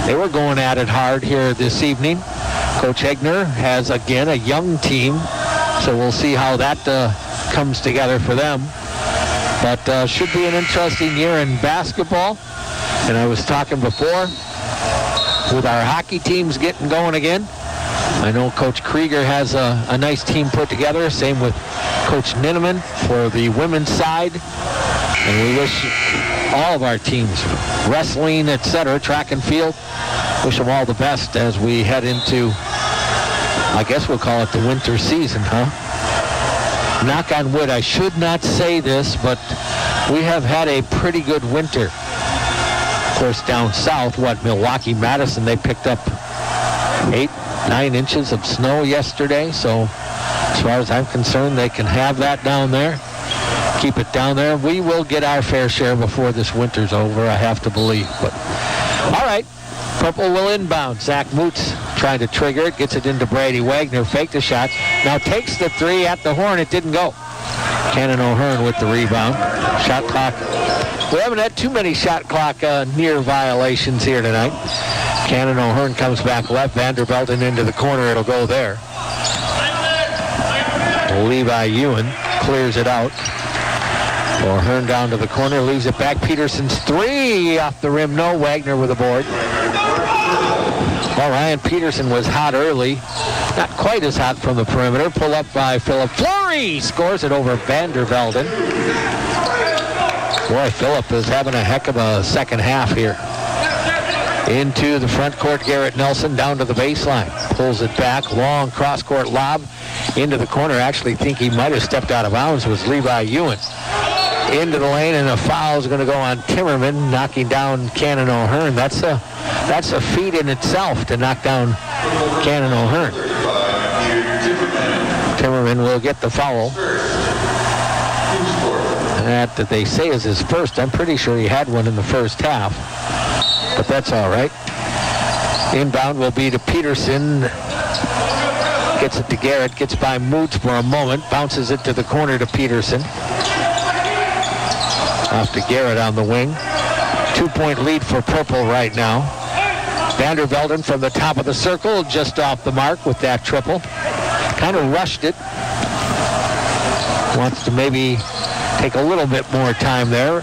They were going at it hard here this evening. Coach Egner has, again, a young team, so we'll see how that comes together for them. But should be an interesting year in basketball. And I was talking before, with our hockey teams getting going again, I know Coach Krieger has a nice team put together. Same with Coach Ninneman for the women's side. And we wish all of our teams, wrestling, etc., track and field, wish them all the best as we head into, I guess we'll call it the winter season, huh? Knock on wood, I should not say this, but we have had a pretty good winter. Of course, down south, Milwaukee, Madison, they picked up 8-9 inches of snow yesterday, so as far as I'm concerned, they can have that down there. Keep it down there. We will get our fair share before this winter's over, I have to believe. But all right, Purple will inbound. Zach Moots trying to trigger it, gets it into Brady Wagner, faked the shot, now takes the three at the horn. It didn't go. Cannon O'Hearn with the rebound. Shot clock. We haven't had too many shot clock near violations here tonight. Cannon O'Hearn comes back left. Vandervelden into the corner. It'll go there. Levi Ewan clears it out. O'Hearn down to the corner, leaves it back. Peterson's three off the rim. No. Wagner with a board. Well, Ryan Peterson was hot early. Not quite as hot from the perimeter. Pull up by Philip Flory. Scores it over Vandervelden. Boy, Phillip is having a heck of a second half here. Into the front court, Garrett Nelson down to the baseline. Pulls it back, long cross-court lob into the corner. Actually think he might have stepped out of bounds, was Levi Ewan. Into the lane, and a foul is going to go on Timmerman, knocking down Cannon O'Hearn. That's a feat in itself to knock down Cannon O'Hearn. Timmerman will get the foul. That they say is his first. I'm pretty sure he had one in the first half, but that's all right. Inbound will be to Peterson. Gets it to Garrett, gets by Moots for a moment, bounces it to the corner to Peterson. Off to Garrett on the wing. 2-point lead for Purple right now. Vandervelden from the top of the circle, just off the mark with that triple. Kind of rushed it. Wants to maybe take a little bit more time there.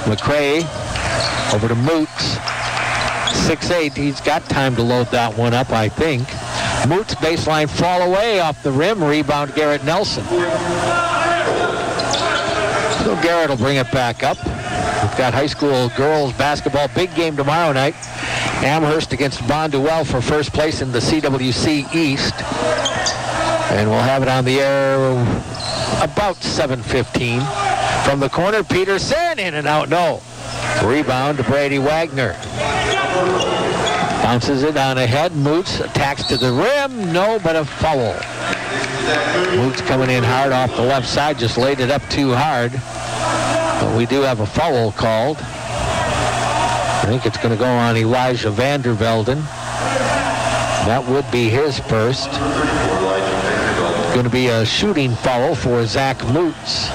McCray over to Moots. 6'8", he's got time to load that one up, I think. Moots baseline fall away off the rim. Rebound Garrett Nelson. So Garrett will bring it back up. We've got high school girls basketball. Big game tomorrow night. Amherst against Bonduelle for first place in the CWC East. And we'll have it on the air about 7:15. From the corner, Peterson, in and out, no. Rebound to Brady Wagner. Bounces it on ahead. Moots attacks to the rim. No, but a foul. Moots coming in hard off the left side. Just laid it up too hard. But we do have a foul called. I think it's going to go on Elijah Vandervelden. That would be his first. Going to be a shooting foul for Zach Moots.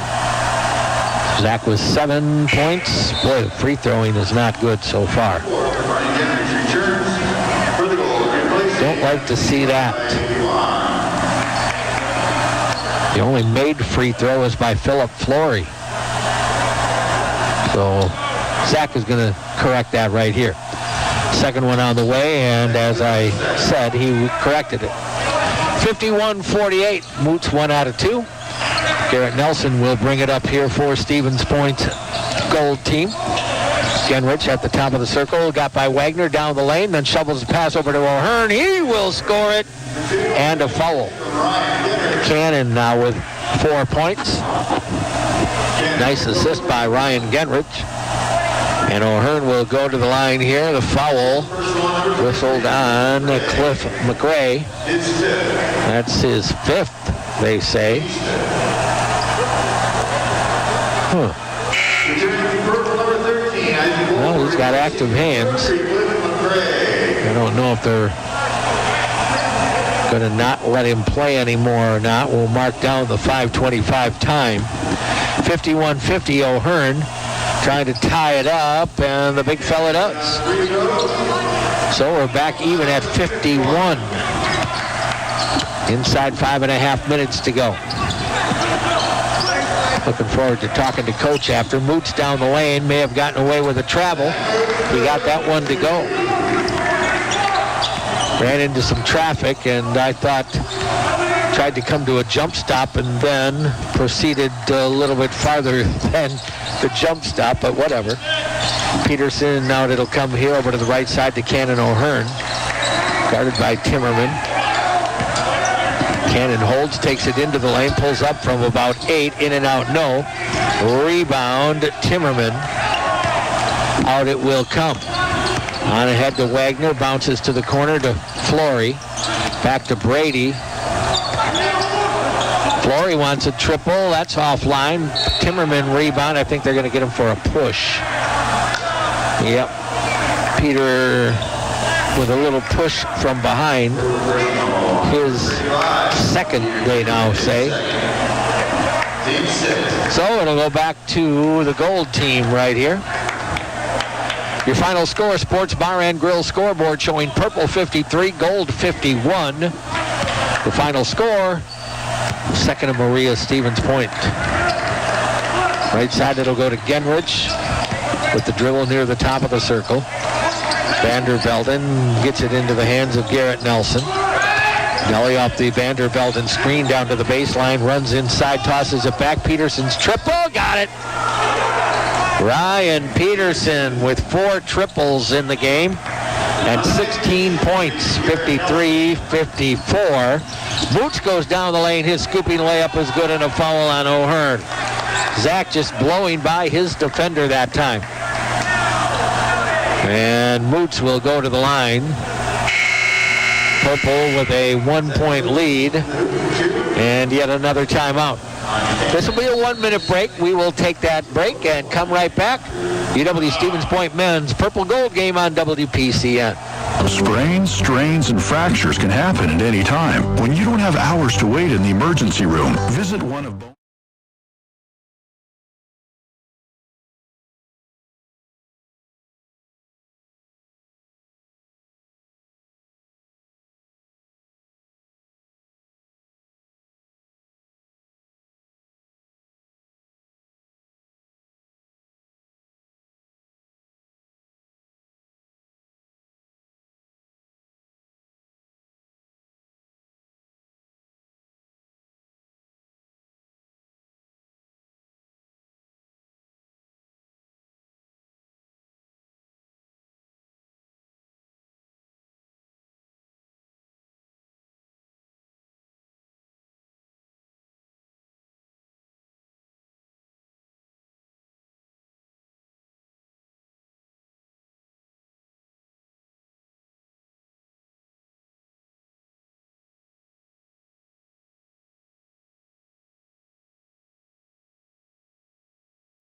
Zach with 7 points. Boy, the free throwing is not good so far. Don't like to see that. The only made free throw is by Philip Flory. So Zach is going to correct that right here. Second one on the way, and as I said, he corrected it. 51-48. Moots 1 out of 2. Garrett Nelson will bring it up here for Stevens Point Gold team. Genrich at the top of the circle, got by Wagner down the lane, then shovels the pass over to O'Hearn. He will score it, and a foul. Cannon now with 4 points. Nice assist by Ryan Genrich. And O'Hearn will go to the line here. The foul whistled on Cliff McRae. That's his 5th, they say. Well, he's got active hands. I don't know if they're going to not let him play anymore or not. We'll mark down the 5:25 time. 51-50 O'Hearn trying to tie it up, and the big fella does. So we're back even at 51. Inside 5.5 minutes to go. Looking forward to talking to Coach after. Moots down the lane, may have gotten away with a travel. He got that one to go. Ran into some traffic, and I thought tried to come to a jump stop and then proceeded a little bit farther than the jump stop, but whatever. Peterson, now it'll come here over to the right side to Cannon O'Hearn. Guarded by Timmerman. Cannon holds, takes it into the lane, pulls up from about 8, in and out, no. Rebound, Timmerman. Out it will come. On ahead to Wagner, bounces to the corner to Flory. Back to Brady. Flory wants a triple, that's offline. Timmerman rebound, I think they're going to get him for a push. Yep. Peter with a little push from behind. His second, they now say. So it'll go back to the gold team right here. Your final score, Sports Bar and Grill scoreboard showing Purple 53, Gold 51. The final score, second of Maria Stevens Point. Right side, it'll go to Genrich with the dribble near the top of the circle. Vandervelden gets it into the hands of Garrett Nelson. Nelly off the Vandervelden screen down to the baseline, runs inside, tosses it back. Peterson's triple, got it. Ryan Peterson with 4 triples in the game and 16 points, 53-54. Boots goes down the lane. His scooping layup is good and a foul on O'Hearn. Zach just blowing by his defender that time. And Moots will go to the line. Purple with a 1-point lead and yet another timeout. This will be a 1-minute break. We will take that break and come right back. UW Stevens Point men's purple gold game on WPCN.
Sprains, strains, and fractures can happen at any time. When you don't have hours to wait in the emergency room, visit one of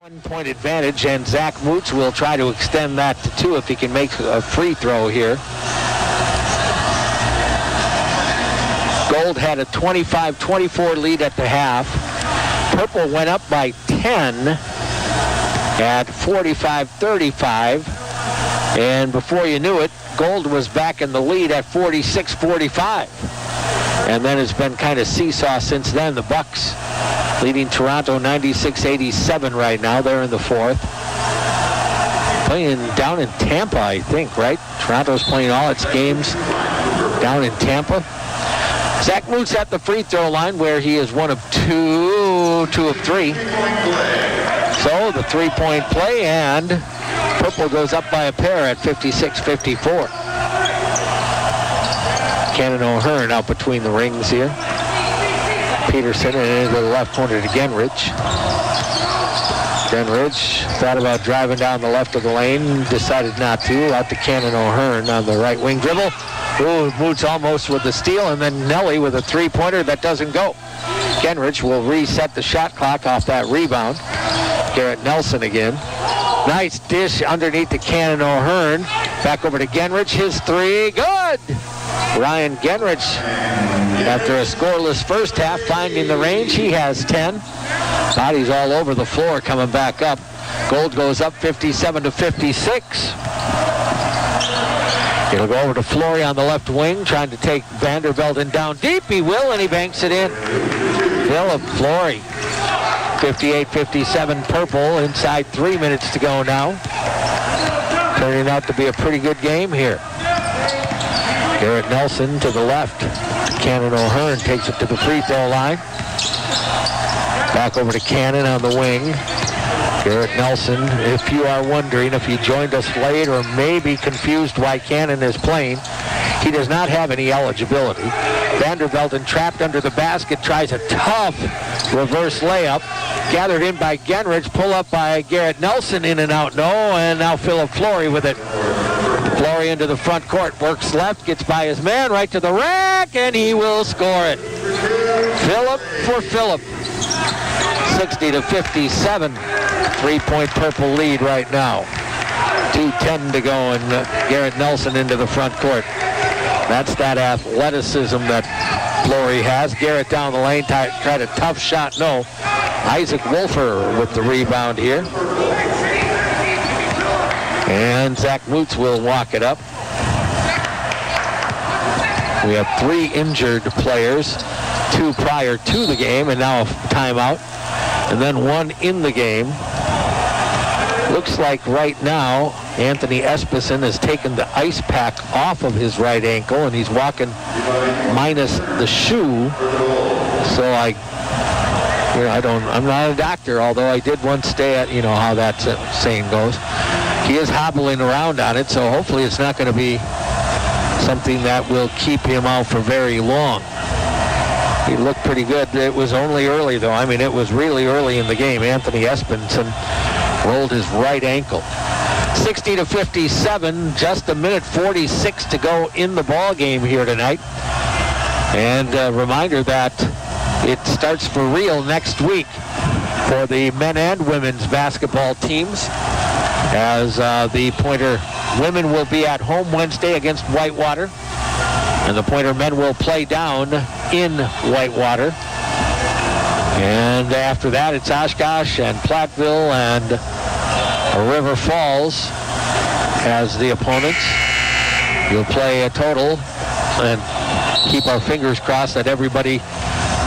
One-point advantage, and Zach Moots will try to extend that to 2 if he can make a free throw here. Gold had a 25-24 lead at the half. Purple went up by 10 at 45-35. And before you knew it, Gold was back in the lead at 46-45. And then it's been kind of seesaw since then. The Bucks leading Toronto 96-87 right now. They're in the 4th. Playing down in Tampa, I think, right? Toronto's playing all its games down in Tampa. Zach Moots at the free throw line where he is 1 of 2 of 3. So the 3-point play, and Purple goes up by a pair at 56-54. Cannon O'Hearn out between the rings here. Peterson and into the left corner to Genrich. Genrich thought about driving down the left of the lane, decided not to. Out to Cannon O'Hearn on the right wing dribble. Ooh, Moots almost with the steal, and then Nelly with a 3-pointer that doesn't go. Genrich will reset the shot clock off that rebound. Garrett Nelson again. Nice dish underneath to Cannon O'Hearn. Back over to Genrich. His 3, good! Ryan Genrich, after a scoreless first half, finding the range. He has 10. Bodies all over the floor coming back up. Gold goes up 57-56. It'll go over to Flory on the left wing, trying to take Vandervelden down deep. He will, and he banks it in. Philip Flory, 58-57 Purple, inside 3 minutes to go now. Turning out to be a pretty good game here. Garrett Nelson to the left. Cannon O'Hearn takes it to the free throw line. Back over to Cannon on the wing. Garrett Nelson, if you are wondering, if you joined us late or maybe confused why Cannon is playing, he does not have any eligibility. Vandervelden trapped under the basket, tries a tough reverse layup. Gathered in by Genrich, pull up by Garrett Nelson, in and out, no, and now Philip Flory with it. Flory into the front court, works left, gets by his man, right to the rack, and he will score it. Philip for Philip. 60-57. 3-point Purple lead right now. 2:10 to go, and Garrett Nelson into the front court. That's that athleticism that Flory has. Garrett down the lane, tried a tough shot, no. Isaac Wolfer with the rebound here. And Zach Moots will walk it up. We have 3 injured players, 2 prior to the game, and now a timeout, and then 1 in the game. Looks like right now Anthony Espison has taken the ice pack off of his right ankle, and he's walking minus the shoe. So I I'm not a doctor, although I did once stay at, how that saying goes. He is hobbling around on it, so hopefully it's not going to be something that will keep him out for very long. He looked pretty good. It was only early, though. I mean, it was really early in the game. Anthony Espenson rolled his right ankle. 60-57, just a minute 46 to go in the ball game here tonight. And a reminder that it starts for real next week for the men and women's basketball teams, as the Pointer women will be at home Wednesday against Whitewater, and the Pointer men will play down in Whitewater. And after that, it's Oshkosh and Platteville and River Falls as the opponents. You'll play a total and keep our fingers crossed that everybody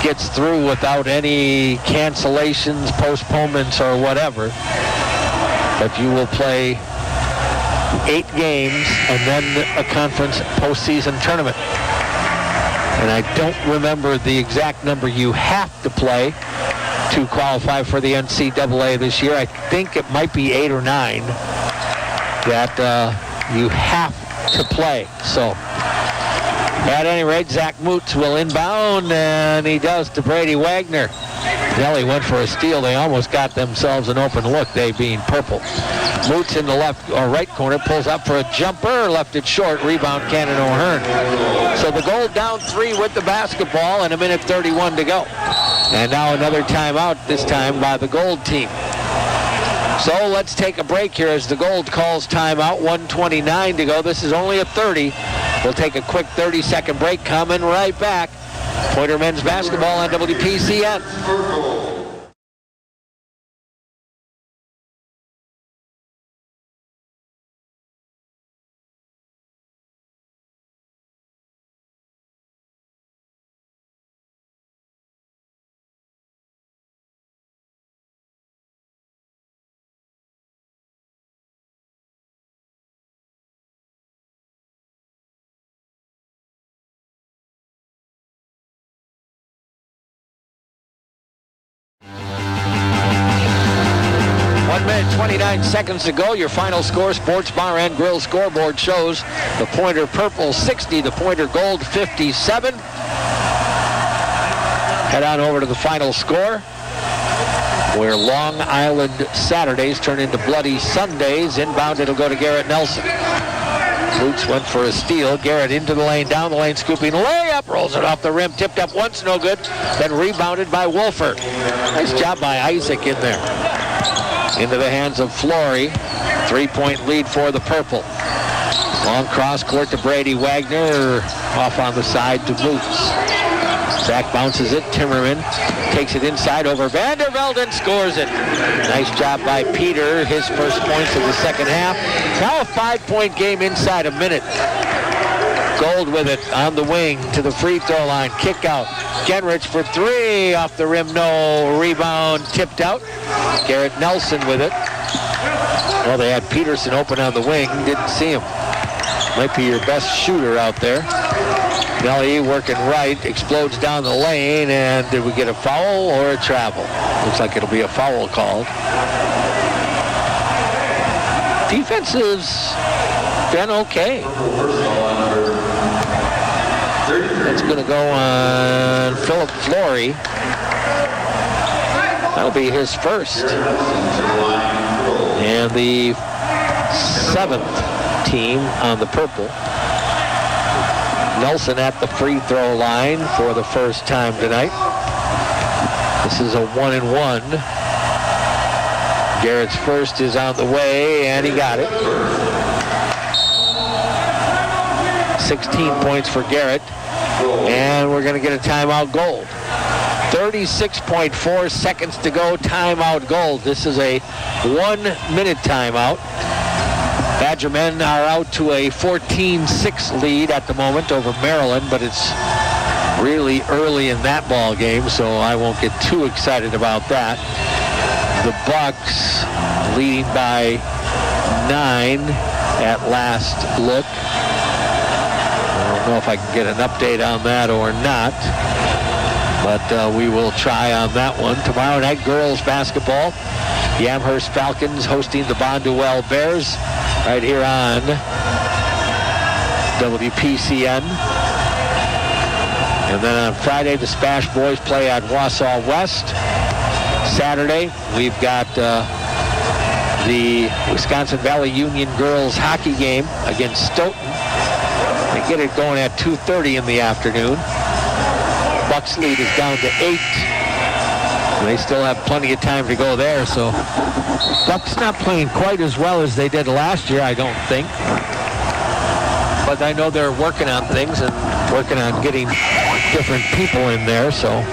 gets through without any cancellations, postponements, or whatever. But you will play 8 games and then a conference postseason tournament. And I don't remember the exact number you have to play to qualify for the NCAA this year. I think it might be 8 or 9 that you have to play. So at any rate, Zach Moots will inbound, and he does to Brady Wagner. Nelly went for a steal. They almost got themselves an open look, they being purple. Moots in the left or right corner, pulls up for a jumper, left it short, rebound Cannon O'Hearn. So the Gold down 3 with the basketball and a minute 31 to go. And now another timeout, this time by the Gold team. So let's take a break here as the Gold calls timeout, 1:29 to go. This is only a 30. We'll take a quick 30-second break, coming right back. Pointer men's basketball on WPCN. Minute 29 seconds to go. Your final score, Sports Bar and Grill scoreboard shows the Pointer Purple 60, the Pointer Gold 57. Head on over to the final score, where Long Island Saturdays turn into Bloody Sundays. Inbound, it'll go to Garrett Nelson. Boots went for a steal. Garrett into the lane, down the lane, scooping layup, rolls it off the rim, tipped up once, no good, then rebounded by Wolfer. Nice job by Isaac in there. Into the hands of Flory. 3-point lead for the Purple. Long cross court to Brady Wagner. Off on the side to Moots. Zach bounces it. Timmerman takes it inside over Vandervelde and scores it. Nice job by Peter. His first points of the second half. Now a 5-point game inside a minute. Gold with it on the wing to the free throw line. Kick out. Genrich for 3. Off the rim, no. Rebound tipped out. Garrett Nelson with it. Well, they had Peterson open on the wing. Didn't see him. Might be your best shooter out there. Nelly working right. Explodes down the lane. And did we get a foul or a travel? Looks like it'll be a foul called. Defense has been okay. That's going to go on Philip Flory. That'll be his first. And the 7th team on the Purple. Nelson at the free throw line for the first time tonight. This is a 1-and-1. Garrett's first is on the way, and he got it. 16 points for Garrett. And we're going to get a timeout. Gold. 36.4 seconds to go. Timeout Gold. This is a 1-minute timeout. Badger men are out to a 14-6 lead at the moment over Maryland, but it's really early in that ball game, so I won't get too excited about that. The Bucks leading by 9 at last look. I don't know if I can get an update on that or not. but we will try on that one. Tomorrow night, girls basketball. The Amherst Falcons hosting the Bonduelle Bears right here on WPCN. And then on Friday, the Spash Boys play at Wausau West. Saturday, we've got the Wisconsin Valley Union girls hockey game against Stoughton. They get it going at 2:30 in the afternoon. Bucks lead is down to 8. They still have plenty of time to go there, so Bucks not playing quite as well as they did last year, I don't think. But I know they're working on things and working on getting different people in there, so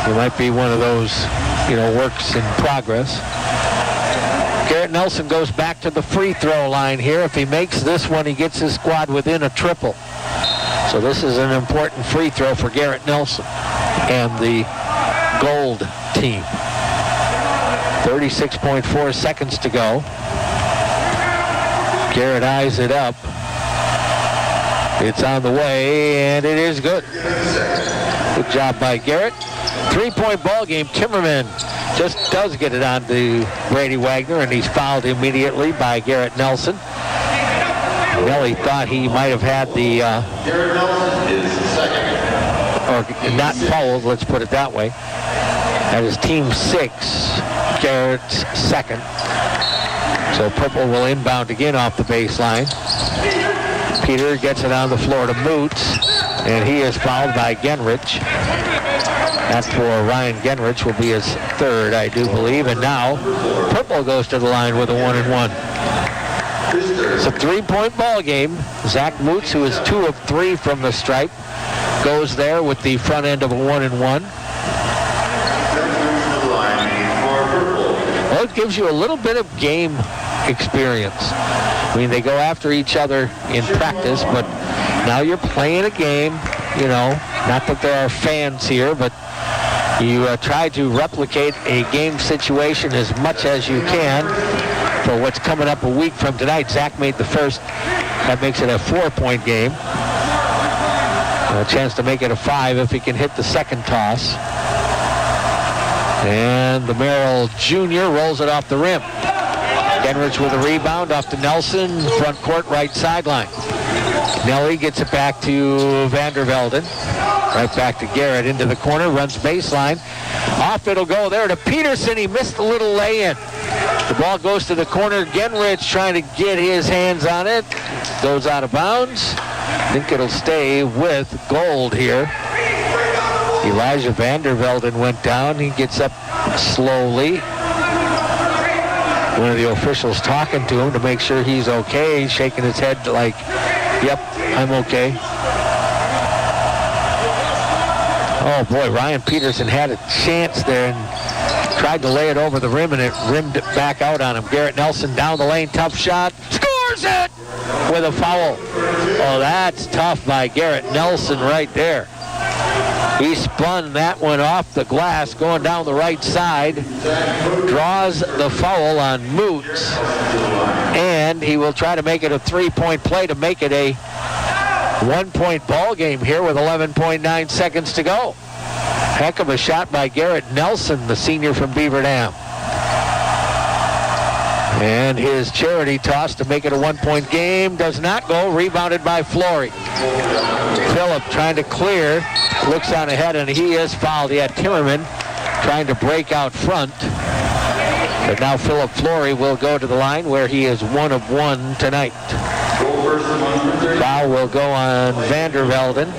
it might be one of those, works in progress. Garrett Nelson goes back to the free throw line here. If he makes this one, he gets his squad within a triple. So this is an important free throw for Garrett Nelson and the Gold team. 36.4 seconds to go. Garrett eyes it up. It's on the way, and it is good. Good job by Garrett. 3-point ball game. Timmerman just does get it on to Brady Wagner, and he's fouled immediately by Garrett Nelson. Nelly thought he might have had the... Garrett Nelson is second. Or not fouled, let's put it that way. That is team 6, Garrett's second. So Purple will inbound again off the baseline. Peter gets it on the floor to Moots, and he is fouled by Genrich. That for Ryan Genrich will be his third, I do believe. And now Purple goes to the line with a 1-and-1. It's a 3-point ball game. Zach Moots, who is 2 of 3 from the stripe, goes there with the front end of a 1-and-1. Well, it gives you a little bit of game experience. I mean, they go after each other in practice, but now you're playing a game, not that there are fans here, but you try to replicate a game situation as much as you can for what's coming up a week from tonight. Zach made the first. That makes it a 4-point game. A chance to make it a 5 if he can hit the second toss. And the Merrill Jr. rolls it off the rim. Genrich with a rebound off to Nelson, front court, right sideline. Nelly gets it back to Vandervelden. Right back to Garrett into the corner, runs baseline. Off it'll go there to Peterson. He missed a little lay-in. The ball goes to the corner. Genrich trying to get his hands on it. Goes out of bounds. I think it'll stay with Gold here. Elijah Vandervelden went down. He gets up slowly. One of the officials talking to him to make sure he's okay. He's shaking his head like, yep, I'm okay. Oh boy, Ryan Peterson had a chance there and tried to lay it over the rim, and it rimmed it back out on him. Garrett Nelson down the lane, tough shot, scores it with a foul. Oh, that's tough by Garrett Nelson right there. He spun that one off the glass going down the right side, draws the foul on Moots, and he will try to make it a 3-point play to make it a 1-point ball game here with 11.9 seconds to go. Heck of a shot by Garrett Nelson, the senior from Beaver Dam. And his charity toss to make it a 1-point game does not go. Rebounded by Flory. Phillip trying to clear, looks on ahead, and he is fouled. He had Timmerman trying to break out front. But now Phillip Flory will go to the line where he is 1 of 1 tonight. Foul will go on Vandervelden.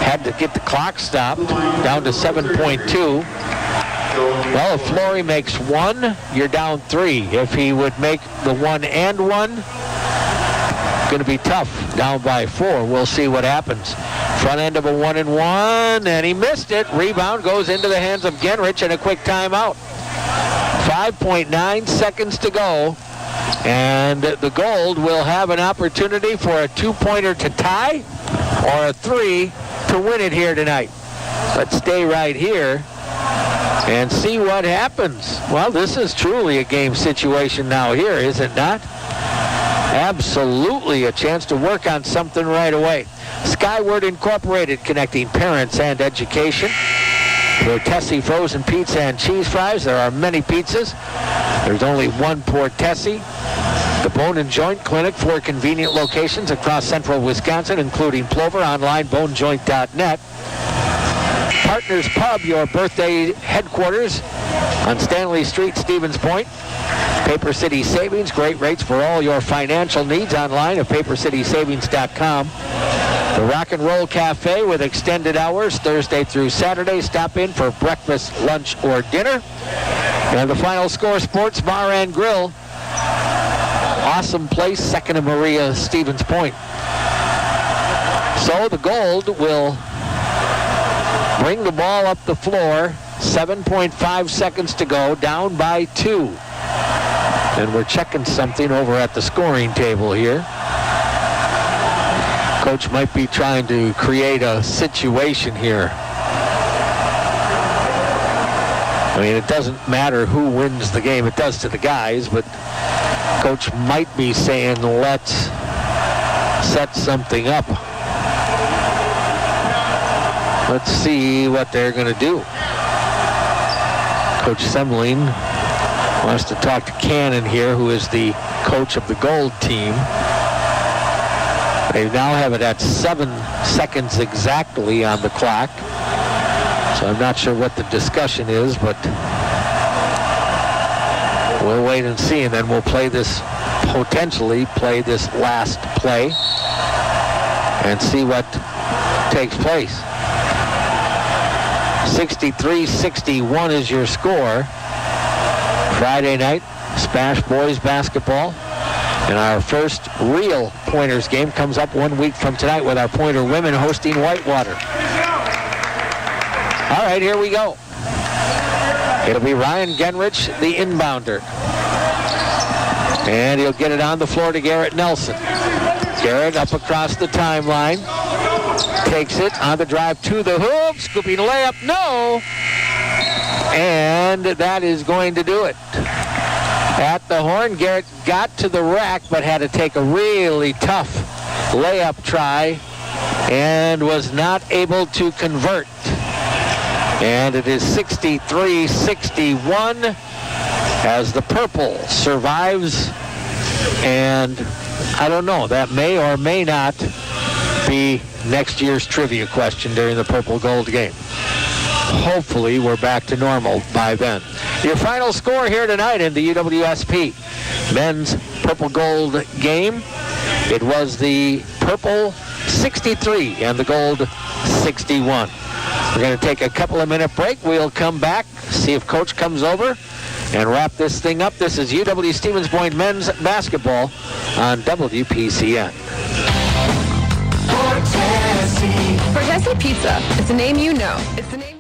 Had to get the clock stopped, down to 7.2. Well, if Flory makes 1, you're down 3. If he would make the 1 and 1, going to be tough, down by 4. We'll see what happens. Front end of a 1-and-1, and he missed it. Rebound goes into the hands of Genrich and a quick timeout. 5.9 seconds to go, and the Gold will have an opportunity for a 2-pointer to tie or a 3 to win it here tonight. Let's stay right here and see what happens. Well, this is truly a game situation now here, is it not? Absolutely a chance to work on something right away. Skyward Incorporated, connecting parents and education. Portesi frozen pizza and cheese fries. There are many pizzas. There's only one Portesi. The Bone and Joint Clinic, 4 convenient locations across central Wisconsin, including Plover. Online, bonejoint.net. Partners Pub, your birthday headquarters on Stanley Street, Stevens Point. Paper City Savings, great rates for all your financial needs online at papercitysavings.com. The Rock and Roll Cafe with extended hours Thursday through Saturday. Stop in for breakfast, lunch, or dinner. And the Final Score Sports Bar and Grill. Awesome place, 2nd and Maria, Stevens Point. So the Gold will bring the ball up the floor. 7.5 seconds to go, down by 2. And we're checking something over at the scoring table here. Coach might be trying to create a situation here. I mean, it doesn't matter who wins the game. It does to the guys, but Coach might be saying, let's set something up. Let's see what they're going to do. Coach Semling wants to talk to Cannon here, who is the coach of the Gold team. They now have it at 7 seconds exactly on the clock. So I'm not sure what the discussion is, but we'll wait and see, and then we'll potentially play this last play and see what takes place. 63-61 is your score. Friday night, Smash Boys basketball. And our first real Pointers game comes up 1 week from tonight with our Pointer women hosting Whitewater. All right, here we go. It'll be Ryan Genrich, the inbounder. And he'll get it on the floor to Garrett Nelson. Garrett up across the timeline. Takes it on the drive to the hoop. Scooping layup, no. And that is going to do it. At the horn, Garrett got to the rack, but had to take a really tough layup try and was not able to convert. And it is 63-61 as the purple survives. And I don't know, that may or may not be next year's trivia question during the purple gold game. Hopefully we're back to normal by then. Your final score here tonight in the UWSP men's purple gold game. It was the purple 63 and the gold 61. We're going to take a couple of minute break. We'll come back, see if Coach comes over, and wrap this thing up. This is UW Stevens Point men's basketball on WPCN.
Portesi Pizza. It's a name you know. It's the name.